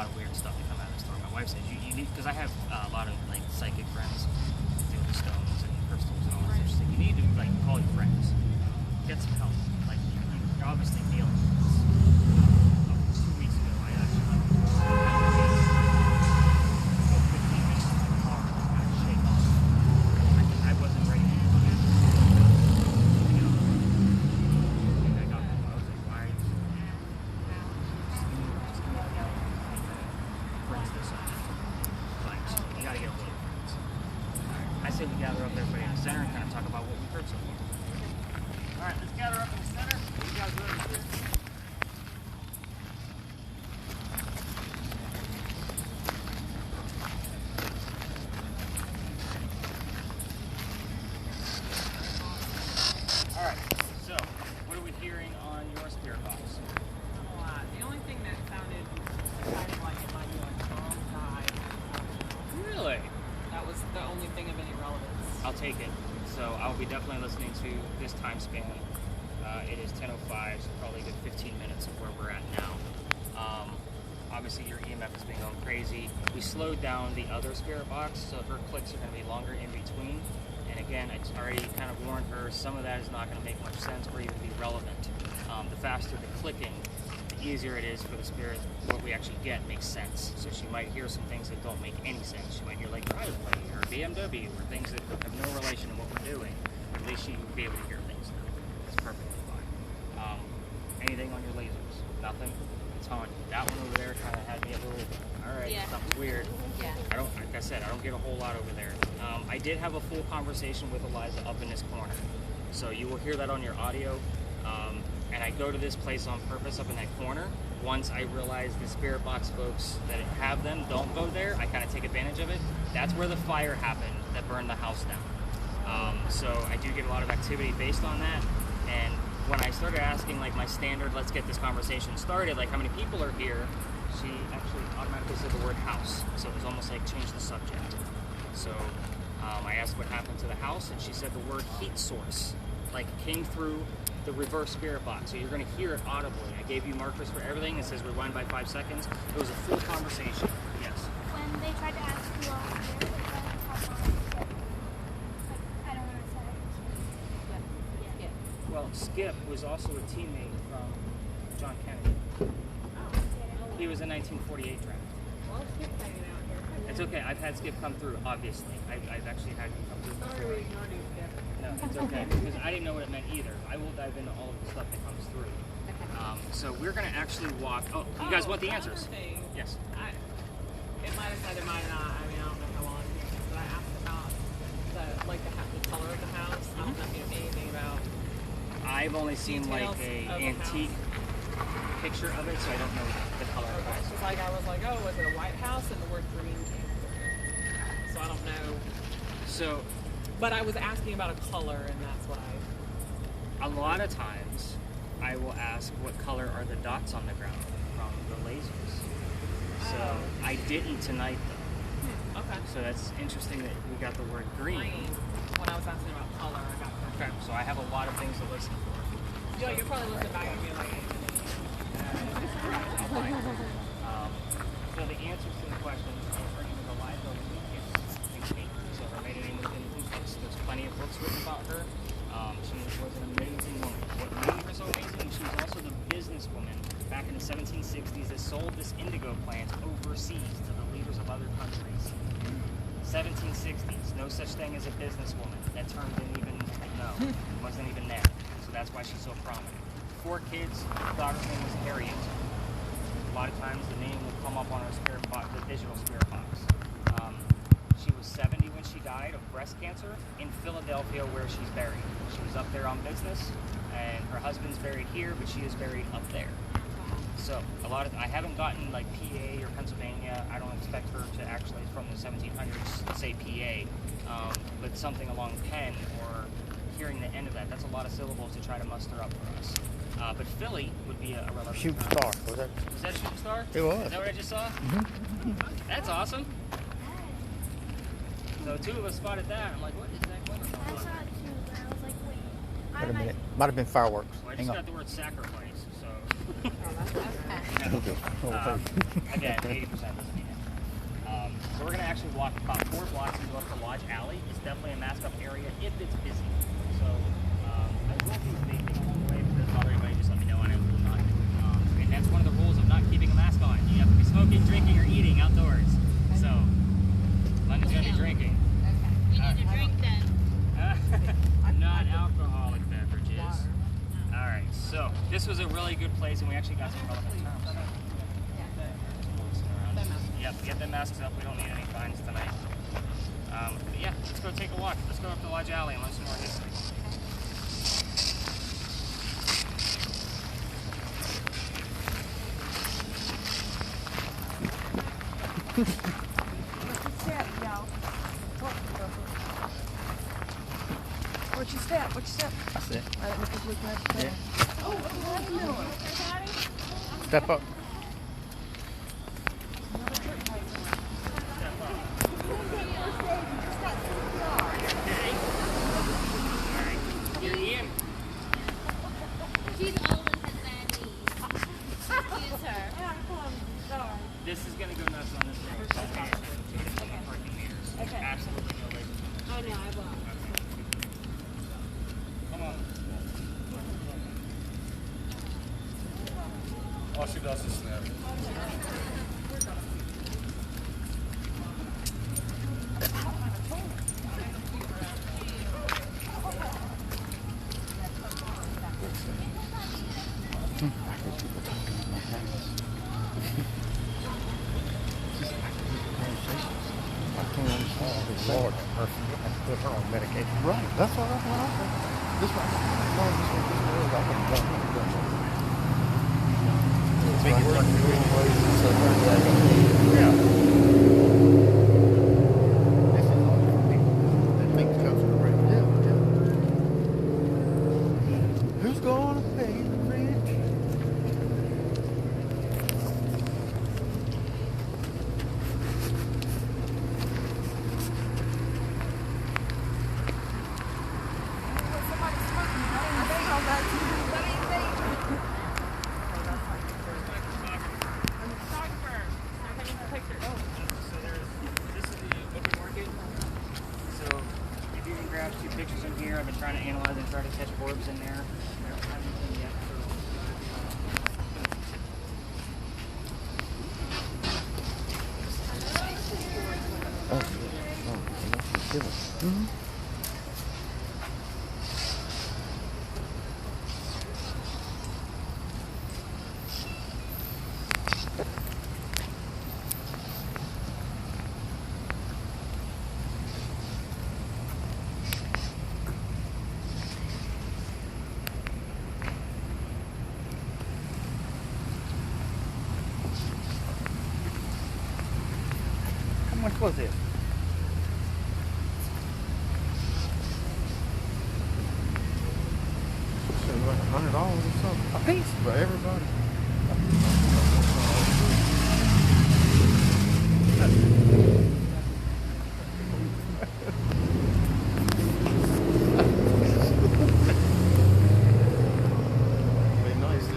lot of weird stuff to come out of the store. My wife says you need, because I have a lot of like psychic friends deal with stones and crystals and all that stuff. She's like, you need to like call your friends, get some help. Like you're obviously dealing with this. 2 weeks ago, I actually went to 15 minutes in the car to kind of shake off. I wasn't ready to do it. I got home. I was like, why? Brings this up. Like, you gotta get a hold of friends. I say we gather up everybody in the center and kind of talk about what we've heard so far. Alright, let's gather up in the center. You guys ready here? Alright, so what are we hearing on your spirit box? A lot. The only thing that sounded kind of like it might be like Tom died. Really? That was the only thing of any relevance. I'll take it. So I'll be definitely listening to this time span. It is 10:05, so probably a good 15 minutes of where we're at now. Obviously, your EMF has been going crazy. We slowed down the other spirit box, so her clicks are going to be longer in between. And again, I already kind of warned her, some of that is not going to make much sense or even be relevant. The faster the clicking, the easier it is for the spirit. What we actually get makes sense. So she might hear some things that don't make any sense. She might hear like driveway or BMW or things that have no relation to what we're doing. At least she will be able to hear things now. It's perfectly fine. Anything on your lasers? Nothing? I'm telling you, that one over there kind of had me a little, alright, Yeah. something's weird. Yeah. Like I said, I don't get a whole lot over there. I did have a full conversation with Eliza up in this corner. So you will hear that on your audio. And I go to this place on purpose up in that corner. Once I realize the spirit box folks that have them don't go there, I kind of take advantage of it. That's where the fire happened that burned the house down. So I do get a lot of activity based on that. And when I started asking like my standard, let's get this conversation started, like how many people are here, she actually automatically said the word house. So it was almost like change the subject. So I asked what happened to the house, and she said the word heat source, like came through the reverse spirit box. So you're going to hear it audibly. I gave you markers for everything. It says rewind by 5 seconds. It was a full conversation. Yes. When they tried to ask who else was here, they tried to talk on it. Like, I don't want to say it. Yeah. Well, Skip was also a teammate from John Kennedy. He was a 1948 draft. Well, Skip's hanging out here. It's okay. I've had Skip come through, obviously. I've actually had him come through Sorry, before. we ignored you, Skip. No, it's okay, because I didn't know what it meant either. I will dive into all of the stuff that comes through. So we're going to actually walk... Oh, you guys want the answers? Thing, Yes. it might have said, it might have not. I mean, I don't know how long it's been, but I asked about the color of the house. I don't know if you know anything about... I've only seen like Details a of the antique picture of it, so I don't know the color of the house. It's like I was like, oh, was it a white house? And the word green came through. So I don't know. So But I was asking about a color, and that's what a lot of times I will ask what color are the dots on the ground from the lasers. So I didn't tonight though. Okay. So that's interesting that we got the word green. When I was asking about color, I got that. Okay, so I have a lot of things to listen for. Yeah, you're probably listening back and being like, So the answers to the questions are in the library and Kate. So her maiden name was in the books. There's plenty of books written about her. She was an amazing woman. What made her so amazing, she was also the businesswoman back in the 1760s that sold this indigo plant overseas to the leaders of other countries. 1760s, no such thing as a businesswoman. That term didn't even, wasn't even there. So that's why she's so prominent. 4 kids, daughter's name was Harriet. A lot of times the name will come up on her spirit box, the digital spirit box. She was 70 when she died of breast cancer in Philadelphia, where she's buried. She was up there on business, and her husband's buried here, but she is buried up there. So I haven't gotten like PA or Pennsylvania. I don't expect her to actually from the 1700s say PA, but something along Penn or hearing the end of that. That's a lot of syllables to try to muster up for us. But Philly would be a relevant Shooting term. star, was that? Was that Shooting Star? It was. Is that what I just saw? That's awesome. So 2 of us spotted that. I'm like, what is that going I on? saw it too, but I was like, wait. Wait a minute. Might have been fireworks. Well, I Hang just on. got the word sacrifice, so Again, 80% doesn't mean it. So we're going to actually walk about 4 blocks and go up to Lodge Alley. It's definitely a mask up area if it's busy. So I will be vaping along the way. If it doesn't bother anybody, just let me know and I will not do it. And that's one of the rules of not keeping a mask on. You have to be smoking, drinking, or eating outdoors. So London's going to be drinking. You need to drink then. Non-alcoholic beverages. Alright, so this was a really good place and we actually got some relevant terms. Yep, get the masks up. We don't need any fines tonight. But yeah, let's go take a walk. Let's go up to Lodge Alley and learn some more history. What's your step? What's your step? That's it. I don't know if it's looking at the Yeah. Oh, what are you doing? Step up. She's old and has bad knees. Excuse her. This is going to go nuts on this road. Parking meters. Absolutely no way. Oh no, I won't. Come on. All she does is snap. Lord, mercy. I have to put her on medication. Right. That's what I thought. This one. Yeah. This is all for people that think it comes from rent. Yeah. Who's going to pay the rent? Grab 2 pictures in here. I've been trying to analyze and try to catch orbs in there. I don't have anything yet. How much was it? Like $100 or something a piece for everybody. Be nice,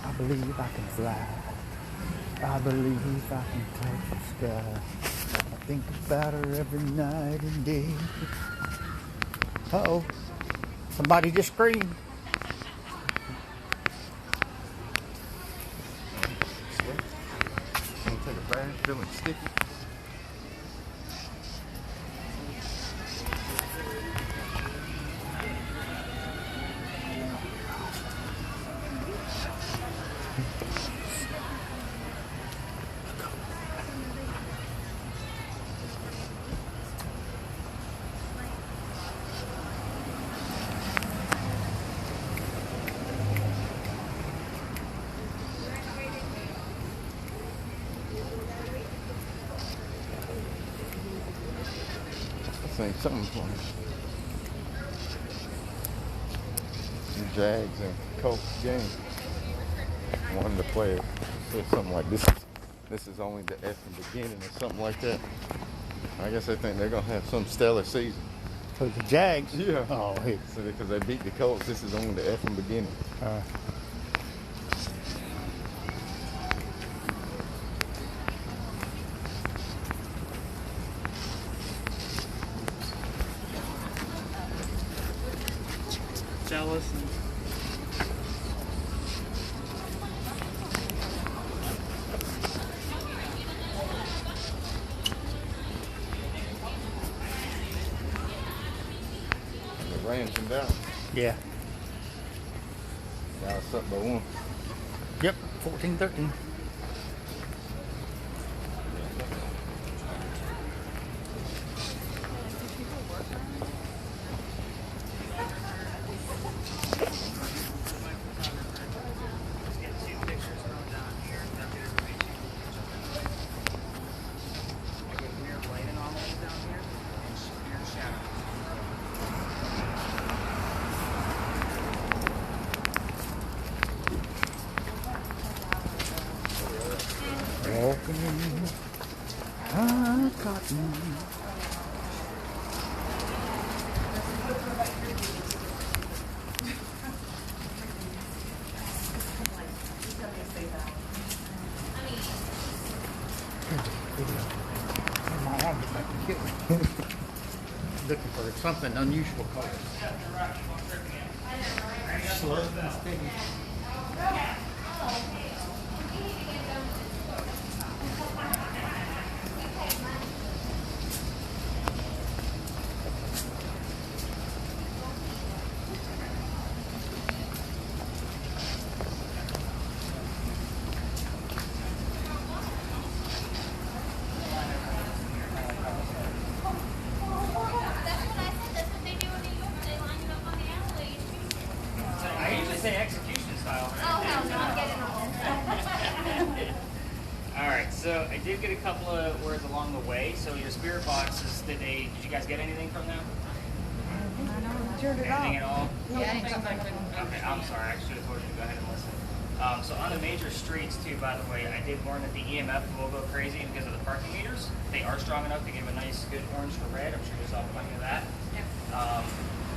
I believe I can fly. I believe I can touch the sky. I think about her every night and day. Uh-oh. Somebody just screamed. Can't take a bath, feeling sticky. Saying something for me. Some Jags and Colts game. wanted to play it. It said something like this is only the effing beginning or something like that. I guess I think they're gonna have some stellar season. For the Jags? Yeah. Oh, hey. So because they beat the Colts, this is only the effing beginning. Jealous. The Rams and down. Yeah. Now it's up by 1. Yep, 14-13. Walking high cotton. My arm is about to kill me. Looking for something unusual color. Slow and steady. I usually say execution style. Oh, hell no, I'm getting on this. Alright, so I did get a couple of words along the way. So your spirit boxes, did you guys get anything from them? Anything at all? Okay, I'm sorry. I should have told you to go ahead and listen. So on the major streets too, by the way, I did warn that the EMF will go crazy because of the parking meters. They are strong enough to give a nice, good orange to red. I'm sure you saw plenty of that.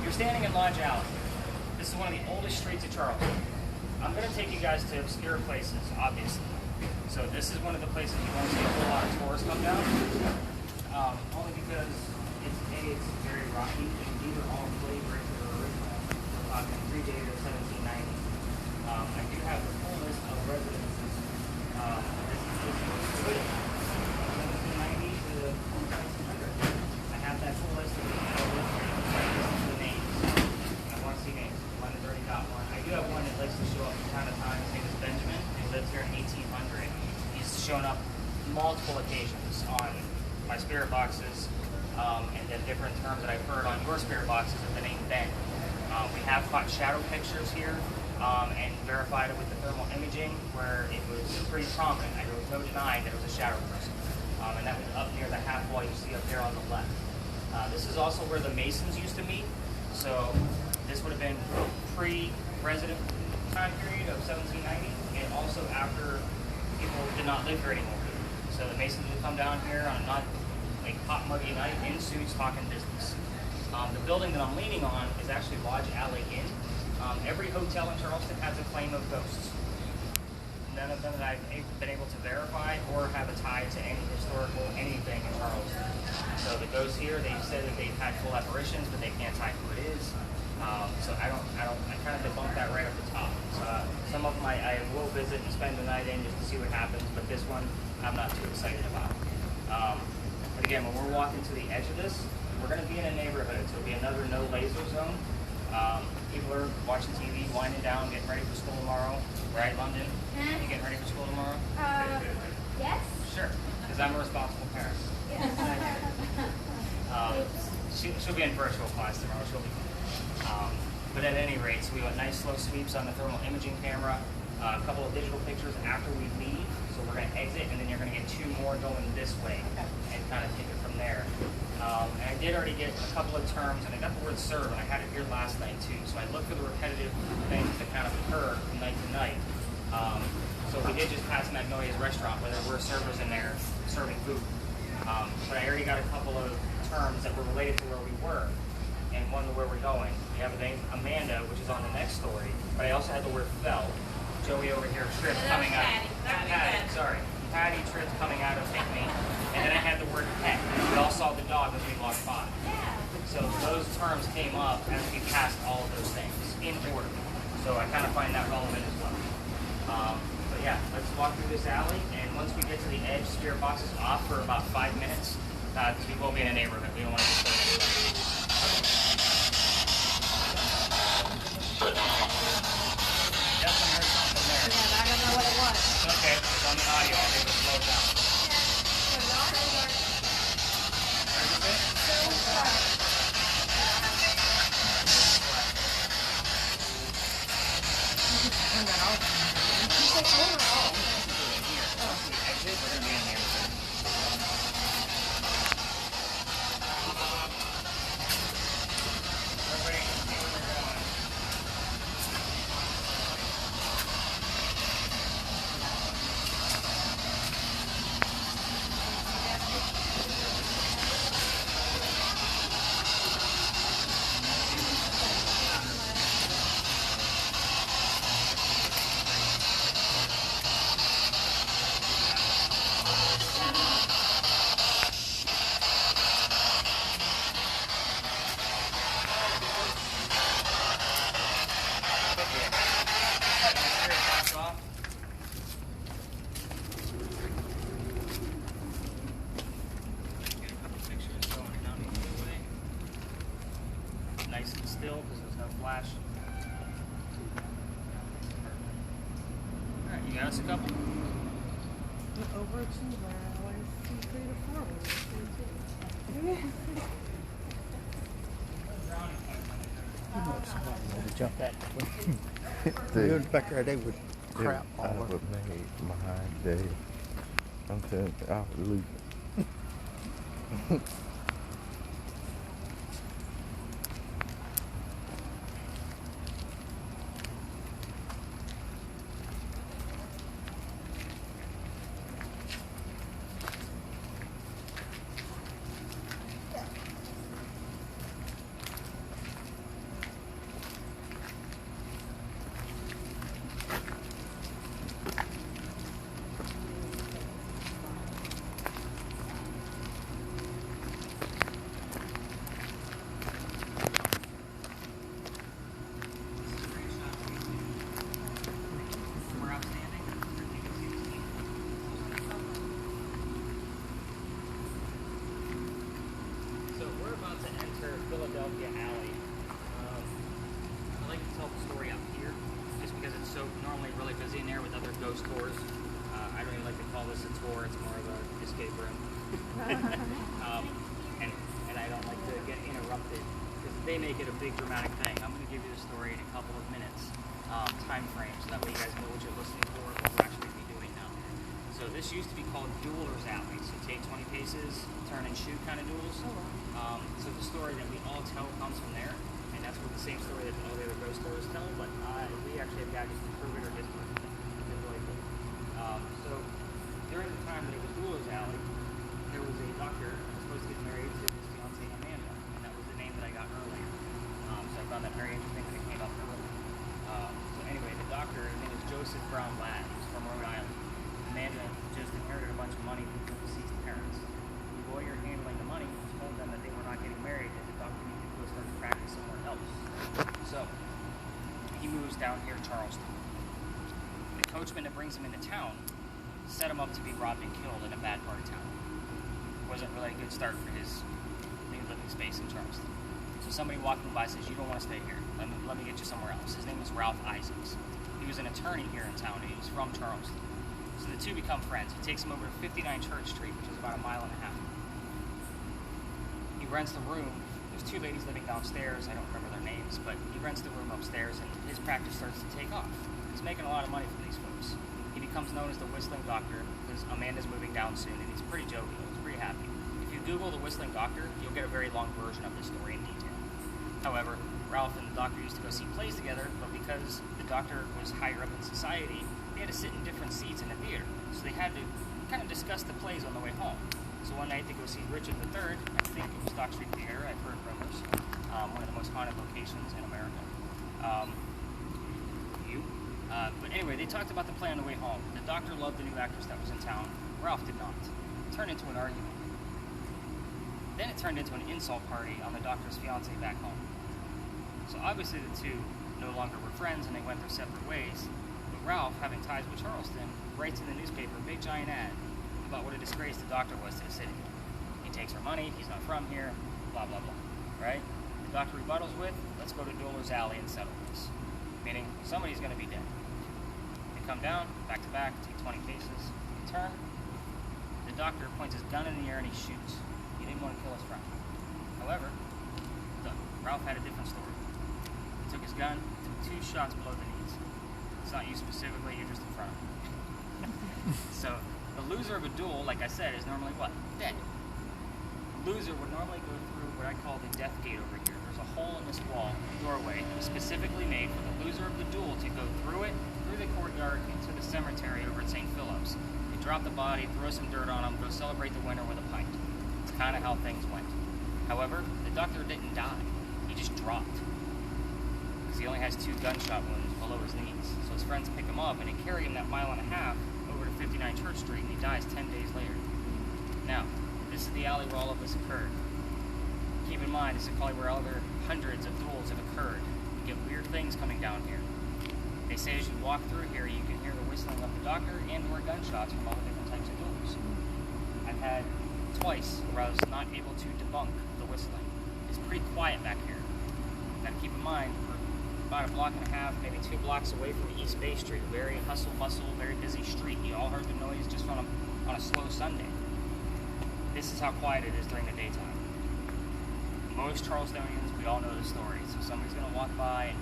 You're standing in Lodge Alley. This is one of the oldest streets of Charleston. I'm going to take you guys to obscure places, obviously. So this is one of the places you won't see a whole lot of tourists come down. Only because it's very rocky, and these are all clay bricks that are original. We're talking predated 1790. I do have the full list of residences. This is 1790 to 1900. I have that full list of the names. I want to see names. London's already got one. I do have one that likes to show up from time to time. His name is Benjamin. He lives here in 1800. He's shown up multiple occasions on my spirit boxes, and then different terms that I've heard on your spirit boxes of the name Ben. We have caught shadow pictures here and verified it with the thermal imaging where it was pretty prominent. There was no denying that it was a shadow person. And that was up near the half wall you see up there on the left. This is also where the Masons used to meet. So this would have been pre-resident time period of 1790 and also after people did not live here anymore. So the Masons would come down here on a not like hot muggy night in suits talking business. The building that I'm leaning on is actually Lodge Alley Inn. Every hotel in Charleston has a claim of ghosts. None of them that I've been able to verify or have a tie to any historical anything in Charleston. So the ghosts here, they've said that they've had full apparitions, but they can't tie who it is. So I kind of debunked that right at the top. So some of them I will visit and spend the night in just to see what happens, but this one I'm not too excited about. But again, when we're walking to the edge of this, we're going to be in a neighborhood, so it'll be another no laser zone. People are watching TV, winding down, getting ready for school tomorrow. Right, London? You getting ready for school tomorrow? Yes? Sure, because I'm a responsible parent. She'll be in virtual class tomorrow. She'll be fine. But at any rate, so we got nice slow sweeps on the thermal imaging camera, a couple of digital pictures after we leave. So we're going to exit, and then you're going to get 2 more going this way and kind of take it from there. And I did already get a couple of terms, and I got the word serve, and I had it here last night too. So I looked for the repetitive things that kind of occur from night to night. So we did just pass Magnolia's restaurant where there were servers in there serving food. But I already got a couple of terms that were related to where we were and one to where we're going. We have the name Amanda, which is on the next story, but I also had the word fell. Joey over here, Tripp coming out. Patty, Tripp coming out of Pick Me. And then I had the word pet. We all saw the dog as we walked by. So those terms came up as we passed all of those things in order. So I kind of find that relevant as well. But yeah, let's walk through this alley, and once we get to the edge, spirit box is off for about 5 minutes, because we will be in a neighborhood. We don't want to disturb anybody. Definitely heard something there. Yeah, I don't know what it was. Okay, it's on the audio. I'll be able to slow it down. Nice and still because there's no flash. Alright, you got us a couple? Over to where I want to see 3 to 4 To jump that quick. Dude, Back there, they would crap all I over. would made my day. I'm telling you, I would lose it. Philadelphia alley. I like to tell the story out here just because it's so normally really busy in there with other ghost tours. I don't even like to call this a tour, it's more of an escape room. And I don't like to get interrupted because they make it a big dramatic thing. I'm going to give you the story in a couple of minutes time frame so that way you guys know what you're listening for and what we're actually be doing now. So this used to be called Duelers Alley. So take 20 paces, turn and shoot kind of duels. So the story that we all tell comes from there, and that's what the same story that all the other ghost stories tell, but we actually have guys who can prove it or disprove it. It's really cool. So during the time that it was Duelers Alley, there was a doctor who was supposed to get married to his fiancée Amanda, and that was the name that I got earlier. So I found that very interesting that it came up early. So anyway, the doctor, his name is Joseph Brown Ladd. He's from Rhode Island. Amanda just inherited a bunch of money from her deceased parents. The lawyer handling the money told them that they were not getting married and the doctor needed to go start to practice somewhere else. So he moves down here to Charleston. The coachman that brings him into town set him up to be robbed and killed in a bad part of town. Wasn't really a good start for his new living space in Charleston. So somebody walking by says, "You don't want to stay here. Let me get you somewhere else." His name was Ralph Isaacs. He was an attorney here in town and he was from Charleston. So the two become friends. He takes him over to 59 Church Street, which is about a mile and a half. He rents the room. There's two ladies living downstairs. I don't remember their names, but he rents the room upstairs, and his practice starts to take off. He's making a lot of money for these folks. He becomes known as the Whistling Doctor because Amanda's moving down soon, and he's pretty jovial. He's pretty happy. If you Google the Whistling Doctor, you'll get a very long version of this story in detail. However, Ralph and the doctor used to go see plays together, but because the doctor was higher up in society, they had to sit in different seats in the theater. So they had to kind of discuss the plays on the way home. So one night they go see Richard III. I think it was Dock Street Theater. I've heard rumors. One of the most haunted locations in America. But anyway, they talked about the play on the way home. The doctor loved the new actress that was in town. Ralph did not. It turned into an argument. Then it turned into an insult party on the doctor's fiancée back home. So obviously the two no longer were friends and they went their separate ways. But Ralph, having ties with Charleston, writes in the newspaper a big giant ad about what a disgrace the doctor was to the city. He takes her money, he's not from here, blah, blah, blah. Right? The doctor rebuttals with, let's go to Dolar's Alley and settle this. Meaning, somebody's going to be dead. They come down, back to back, take 20 cases, return. The doctor points his gun in the air and he shoots. He didn't want to kill his friend. However, Ralph had a different story. He took his gun, took 2 shots below the knees. It's not you specifically, you're just in front of him. So, the loser of a duel, like I said, is normally what? Dead. The loser would normally go through what I call the death gate over here. There's a hole in this wall, doorway, specifically made for the loser of the duel to go through it, through the courtyard, into the cemetery over at St. Philip's. They drop the body, throw some dirt on him, go celebrate the winner with a pint. It's kind of how things went. However, the doctor didn't die. He just dropped. Because he only has 2 gunshot wounds below his knees. So his friends pick him up and they carry him that 1.5 miles over to 59 Church Street and he dies 10 days later. Now, this is the alley where all of this occurred. Keep in mind, this is probably where other hundreds of duels have occurred. You get weird things coming down here. They say as you walk through here, you can hear the whistling of the doctor and or gunshots from all the different types of duels. I've had twice where I was not able to debunk the whistling. It's pretty quiet back here. Now keep in mind, we're about 1.5 blocks, maybe 2 blocks away from East Bay Street. Very hustle bustle, very busy street. You all heard the noise just on a slow Sunday. This is how quiet it is during the daytime. Most Charlestonians, we all know the story. So somebody's going to walk by and,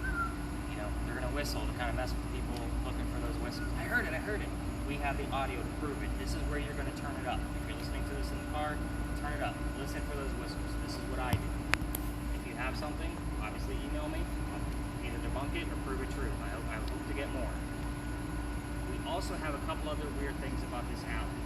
they're going to whistle to kind of mess with people looking for those whistles. I heard it. We have the audio to prove it. This is where you're going to turn it up. If you're listening to this in the car, turn it up. Listen for those whistles. This is what I do. If you have something, obviously email me. I'll either debunk it or prove it true. I hope to get more. We also have a couple other weird things about this alley.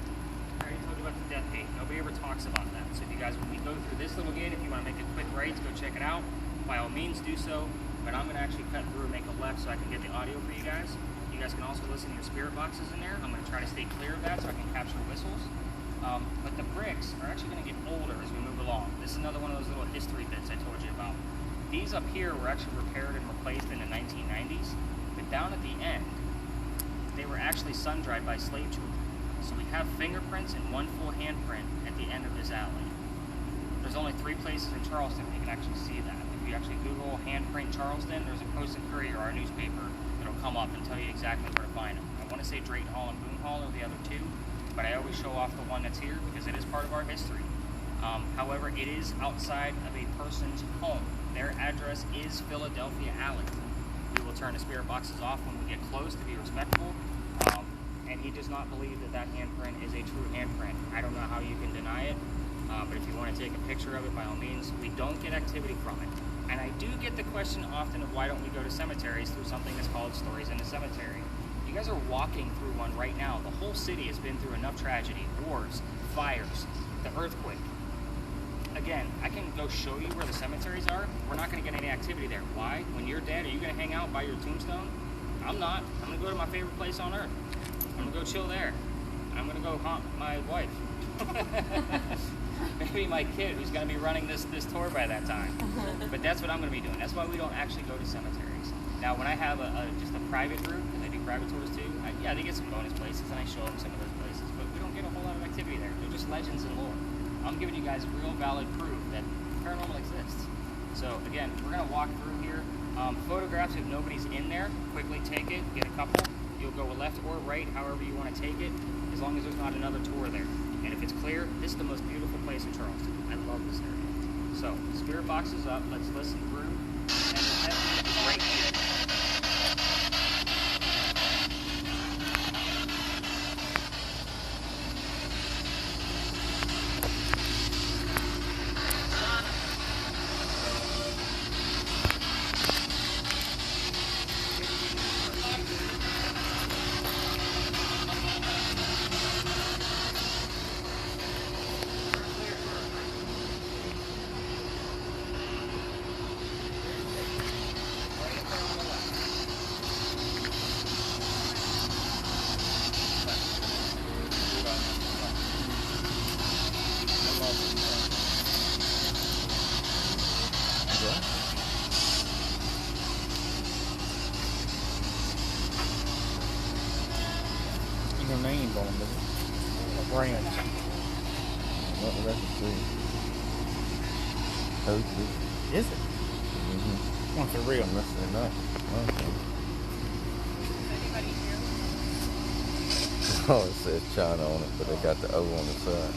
I already told you about the death gate. Nobody ever talks about that. So if you guys, when we go through this little gate, if you want to make a quick right to go check it out, by all means do so. But I'm going to actually cut through and make a left so I can get the audio for you guys. You guys can also listen to your spirit boxes in there. I'm going to try to stay clear of that so I can capture whistles. But the bricks are actually going to get older as we move along. This is another one of those little history bits I told you about. These up here were actually repaired and replaced in the 1990s. But down at the end, they were actually sun-dried by slave children. So we have fingerprints and 1 full handprint at the end of this alley. There's only 3 places in Charleston where you can actually see that. If you actually Google handprint Charleston, there's a Post and Courier, our newspaper, that'll come up and tell you exactly where to find them. I want to say Drayton Hall and Boone Hall are the other 2, but I always show off the one that's here because it is part of our history. However, it is outside of a person's home. Their address is Philadelphia Alley. We will turn the spirit boxes off when we get close to be respectful. And he does not believe that handprint is a true handprint. I don't know how you can deny it, but if you want to take a picture of it, by all means. We don't get activity from it. And I do get the question often of why don't we go to cemeteries through something that's called Stories in the Cemetery. You guys are walking through one right now. The whole city has been through enough tragedy, wars, fires, the earthquake. Again, I can go show you where the cemeteries are. We're not going to get any activity there. Why? When you're dead, are you going to hang out by your tombstone? I'm not. I'm going to go to my favorite place on earth. I'm going to go chill there. I'm going to go haunt my wife. Maybe my kid who's going to be running this tour by that time. But that's what I'm going to be doing. That's why we don't actually go to cemeteries. Now, when I have just a private group, because I do private tours too, they get some bonus places, and I show them some of those places. But we don't get a whole lot of activity there. They're just legends and lore. I'm giving you guys real valid proof that paranormal exists. So, again, we're going to walk through here. Photographs, if nobody's in there, quickly take it, get a couple. You'll go left or right, however you want to take it, as long as there's not another tour there. And if it's clear, this is the most beautiful place in Charleston. I love this area. So, spirit box is up. Let's listen through. And the death is right here. Your name on them, the brands. What the rest of the Is it? Mm-hmm. Well, for real. Unless they're not. Okay. Oh, it says China on it, but they got the O on the side.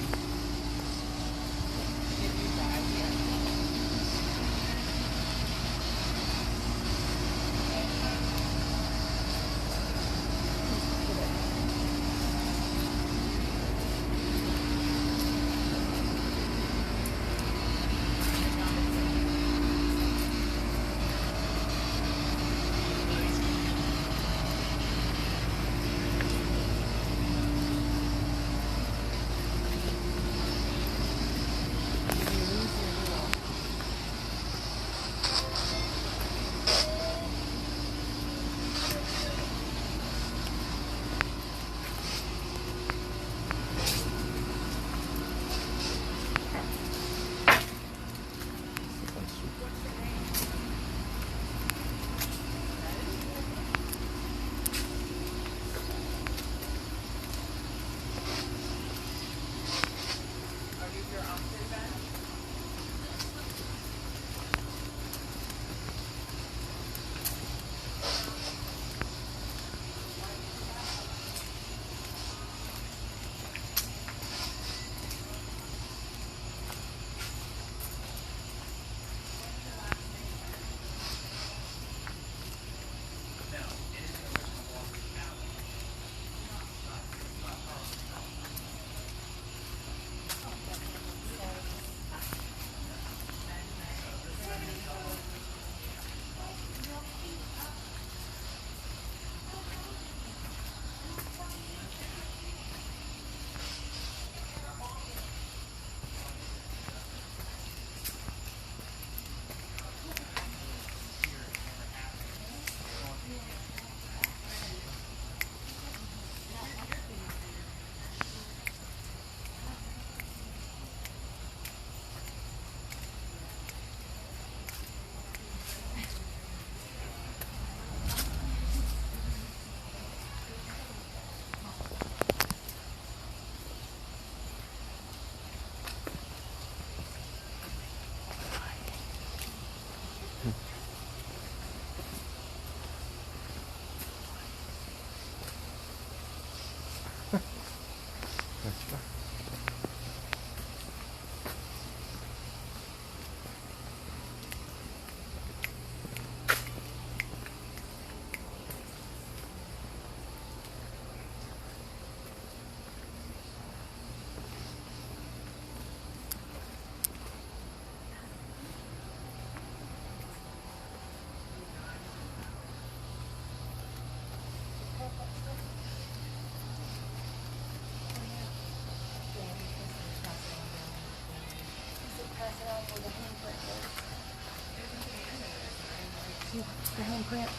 The handprint.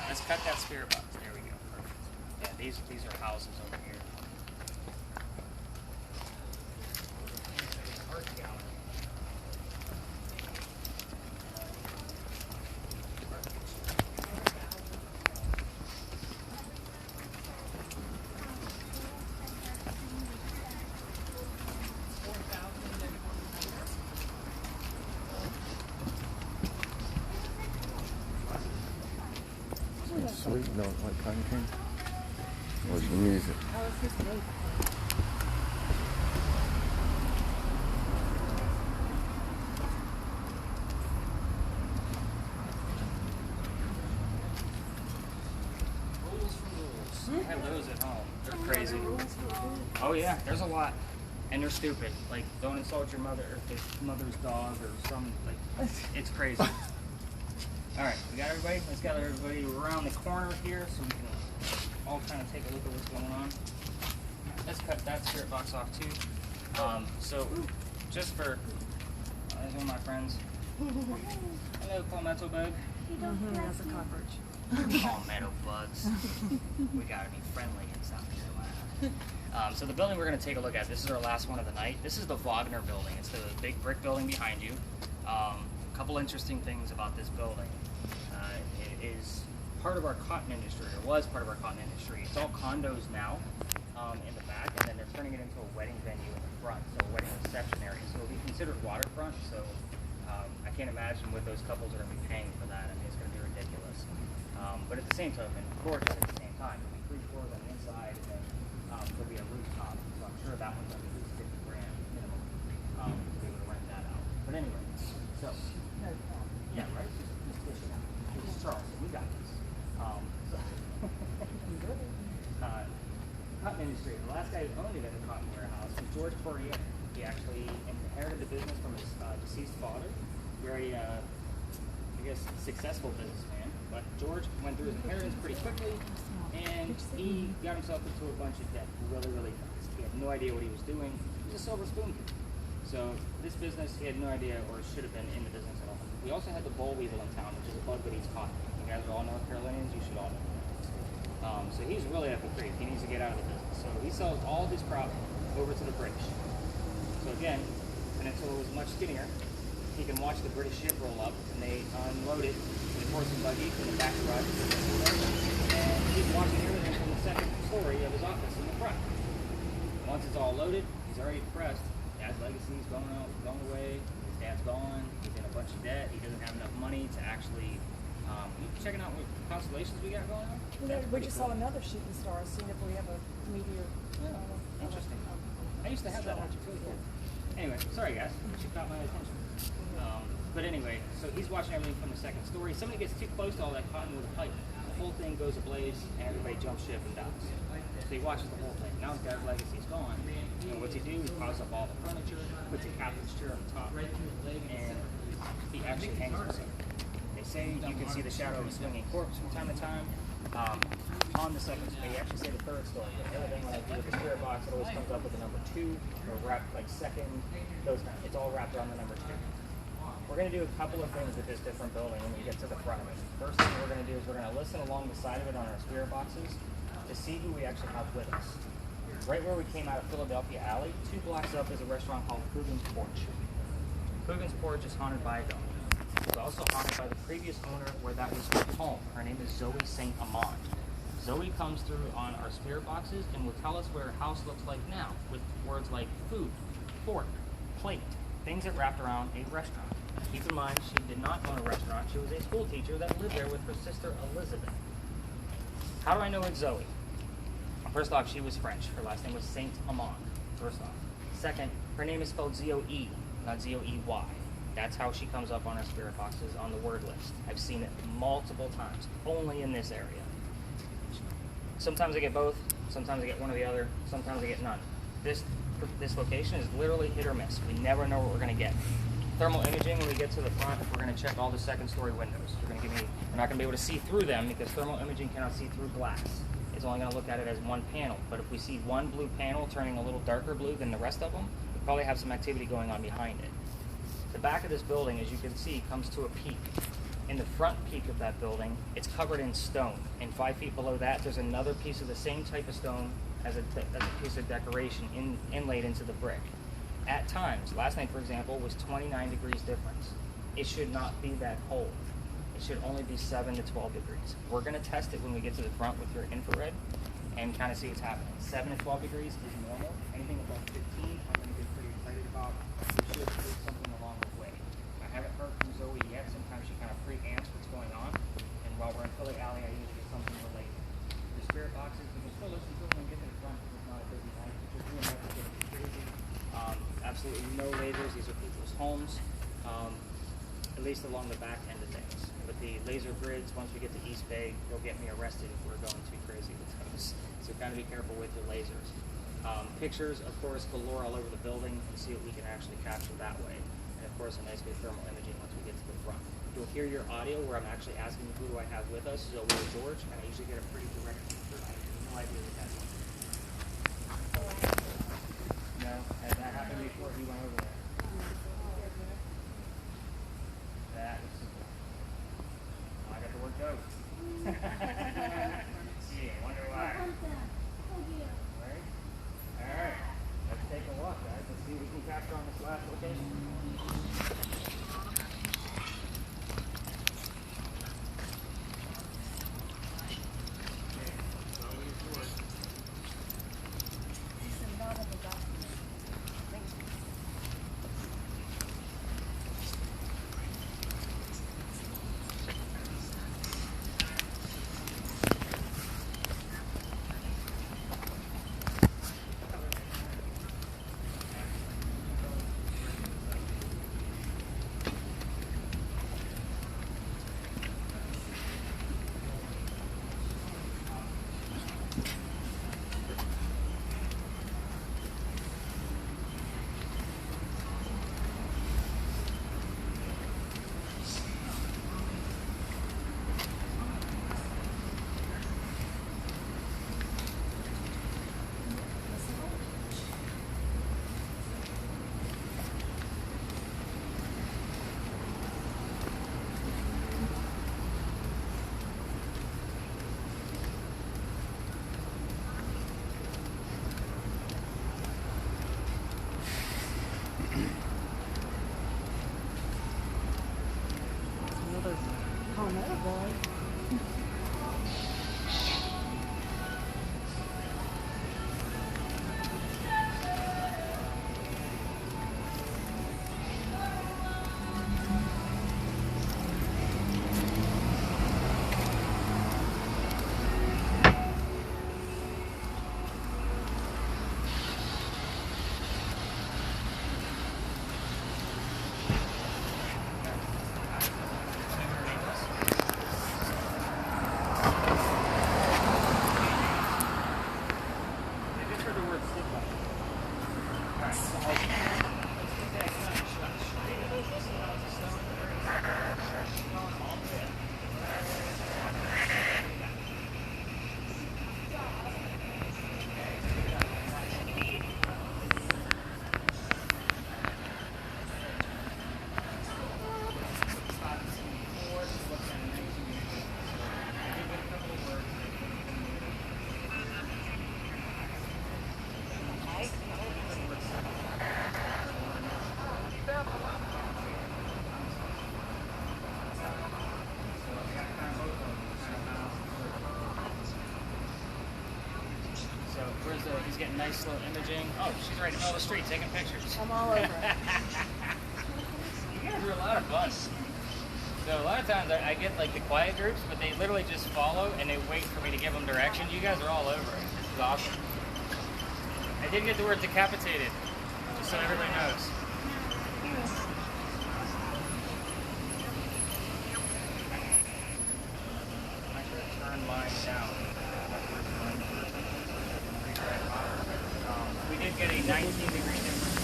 Let's cut that spirit box. There we go. Perfect. Yeah, these are houses over here. Art gallery. Sweet, no, like cotton candy. What's the music? crazy. Oh yeah, there's a lot, and they're stupid. Like, don't insult your mother or your mother's dog or some, like, it's crazy. All right, we got everybody. Let's gather everybody around the corner here so we can all kind of take a look at what's going on. Let's cut that spirit box off too. So, just for, there's one of my friends. Hello, palmetto bug. That's a cockroach. Palmetto bugs. We gotta be friendly in South Carolina. So the building we're gonna take a look at, this is our last one of the night. This is the Wagner building. It's the big brick building behind you. A couple interesting things about this building. It is part of our cotton industry, or was part of our cotton industry. It's all condos now in the back, and then they're turning it into a wedding venue in the front, so a wedding reception area. So it'll be considered waterfront, so I can't imagine what those couples are going to be paying for that. I mean, it's going to be ridiculous. But at the same time, and gorgeous at the same time. It'll be 3 floors on the inside, and then there'll be a rooftop. So I'm sure that one's going to be at least $50,000 minimum to be able to rent that out. But anyway, so yeah, right. Just push it out. This is Charles. We got this. Cotton industry. The last guy who owned it at the cotton warehouse was George Poirier. He actually inherited the business from his deceased father. Very, I guess, successful businessman. But George went through his inheritance pretty quickly, and he got himself into a bunch of debt really, really fast. He had no idea what he was doing. He was a silver spoon kid. So this business, he had no idea, or should have been in the business at all. We also had the boll weevil in town, which is a bug that eats cotton. You guys are all North Carolinians. You should all know that. So he's really up the creek. He needs to get out of the business. So he sells all his crop over to the British. So again, Peninsula was much skinnier. He can watch the British ship roll up, and they unload it in a horse and buggy from the back garage of the Peninsula. And he's watching everything from the second story of his office in the front. Once it's all loaded, he's already depressed. Dad's legacy's going away. His dad's gone. He's in a bunch of debt. He doesn't have enough money to actually. You checking out what constellations we got going on? We just saw another shooting star, seeing if we have a meteor. Interesting. I used to have that one. It's really cool. Anyway, sorry guys, she caught my attention. But anyway, so he's watching everything from the second story. Somebody gets too close to all that cotton with a pipe. The whole thing goes ablaze, and everybody jumps ship and dies. So he watches the whole thing. Now his dad's legacy's gone. And what's he do? He piles up all the furniture, puts a captain's chair on the top, and he actually hangs himself. They say you can see the shadow of a swinging corpse from time to time. On the second, they actually say the third story. But everything when I do with the spirit box, it always comes up with the number 2, or wrapped like second, those kind of, it's all wrapped around the number 2. We're going to do a couple of things with this different building when we get to the front of it. First thing we're going to do is we're going to listen along the side of it on our spirit boxes to see who we actually have with us. Right where we came out of Philadelphia Alley, 2 blocks up is a restaurant called Coogan's Porch. Coogan's Porch is haunted by a dog. It was also haunted by the previous owner where that was her home. Her name is Zoe St. Amand. Zoe comes through on our spirit boxes and will tell us what her house looks like now with words like food, fork, plate, things that wrapped around a restaurant. Keep in mind, she did not own a restaurant. She was a school teacher that lived there with her sister Elizabeth. How do I know it's Zoe? First off, she was French. Her last name was Saint Amand, first off. Second, her name is spelled Z-O-E, not Z-O-E-Y. That's how she comes up on our spirit boxes on the word list. I've seen it multiple times, only in this area. Sometimes I get both, sometimes I get one or the other, sometimes I get none. This location is literally hit or miss. We never know what we're going to get. Thermal imaging, when we get to the front, we're going to check all the second story windows. We're not going to be able to see through them because thermal imaging cannot see through glass. It's only going to look at it as one panel. But if we see one blue panel turning a little darker blue than the rest of them, we probably have some activity going on behind it. The back of this building, as you can see, comes to a peak. In the front peak of that building, it's covered in stone. And 5 feet below that, there's another piece of the same type of stone as a piece of decoration inlaid into the brick. At times, last night, for example, was 29 degrees difference. It should not be that cold. It should only be 7 to 12 degrees. We're going to test it when we get to the front with your infrared and kind of see what's happening. 7 to 12 degrees is normal. Anything above 15, I'm going to get pretty excited about. We should do something along the way. I haven't heard from Zoe yet. Sometimes she kind of pre-amps what's going on. And while we're in Philly Alley, I usually get something related. The spirit boxes, we can still listen to them and get to the front because it's not a busy night. Just doing that to get crazy. Absolutely no lasers. These are people's homes. at least along the back end of things. With the laser grids, once we get to East Bay, they'll get me arrested if we're going too crazy with those. So kind of be careful with your lasers. Pictures, of course, galore all over the building. You see what we can actually capture that way. And of course, a nice good thermal imaging once we get to the front. You'll hear your audio where I'm actually asking who do I have with us, Zoe or George, and I usually get a pretty direct answer. I have no idea what that means. No, has that happened before he went over there? That was simple. I got the word go. See, I wonder why. Right? Alright, let's take a walk, guys. Let's see what we can capture on this last location. He's getting nice slow imaging. Oh, she's right in the middle of the street taking pictures. I'm all over it. You guys are a lot of fun. So a lot of times I get like the quiet groups, but they literally just follow and they wait for me to give them direction. You guys are all over it. This is awesome. I did get the word decapitated, just so everybody knows. I'm going to turn mine down. We did get a 19-degree difference.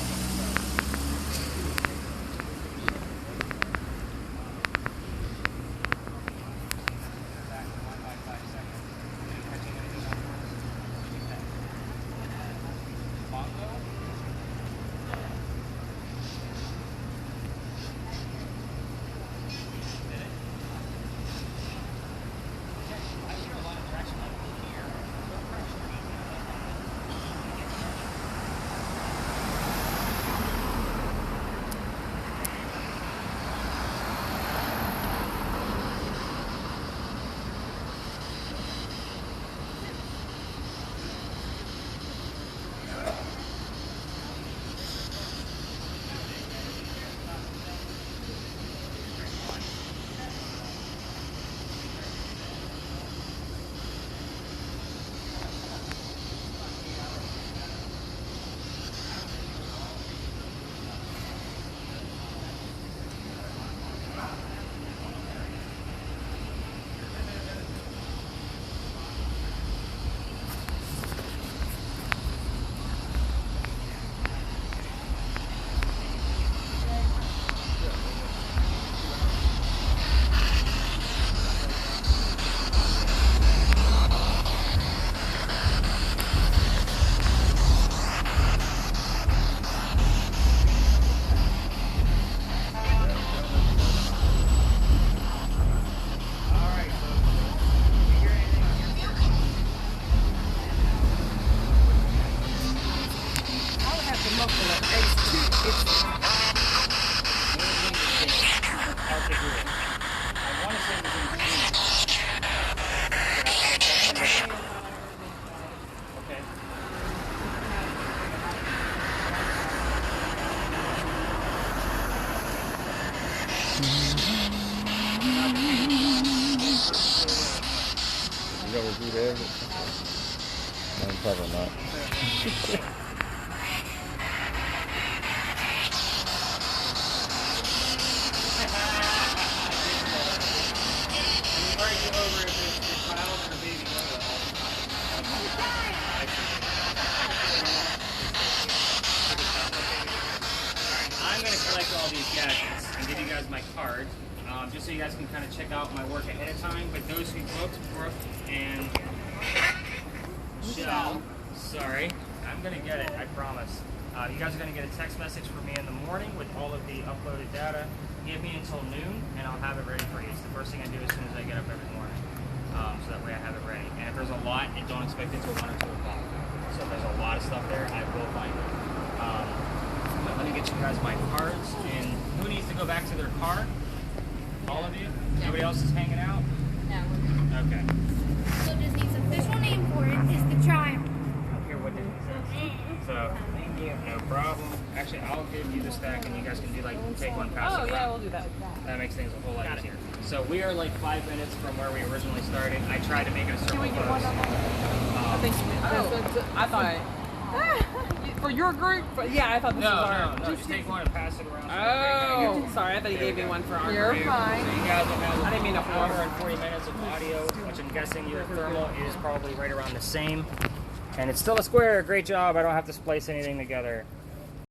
Google. I want to say it was in June. Okay. You gonna do that? I'm probably not. I'm going to collect all these gadgets and give you guys my card, just so you guys can kind of check out my work ahead of time. But those who booked Brooke and Shell, sorry, I'm going to get it, I promise. You guys are going to get a text message from me in the morning with all of the uploaded data. Give me until noon, and I'll have it ready for you. It's the first thing I do as soon as I get up every morning, so that way I have it ready. And if there's a lot, don't expect it until 1 or 2 o'clock. So if there's a lot of stuff there, I will find it. But let me get you guys my cards. And who needs to go back to their car? All of you? Nobody else is hanging out? No. Okay. So Disney's official name for it is the Triumph. I don't care what Disney says. So, no problem. Actually, I'll give you the stack and you guys can do like take one, pass it Oh, yeah, around. we'll do that. That makes things a whole lot easier. So we are like 5 minutes from where we originally started. I tried to make it a circle. Can we get one of them? I think you meant. I thought. For your group? But yeah, I thought this was our. No, just take one and pass it around. Oh, sorry. I thought you gave me one for our You're group. fine. So you guys will have I didn't mean to an hour and 40 minutes of audio, which I'm guessing your thermal is probably right around the same. And it's still a square. Great job. I don't have to splice anything together.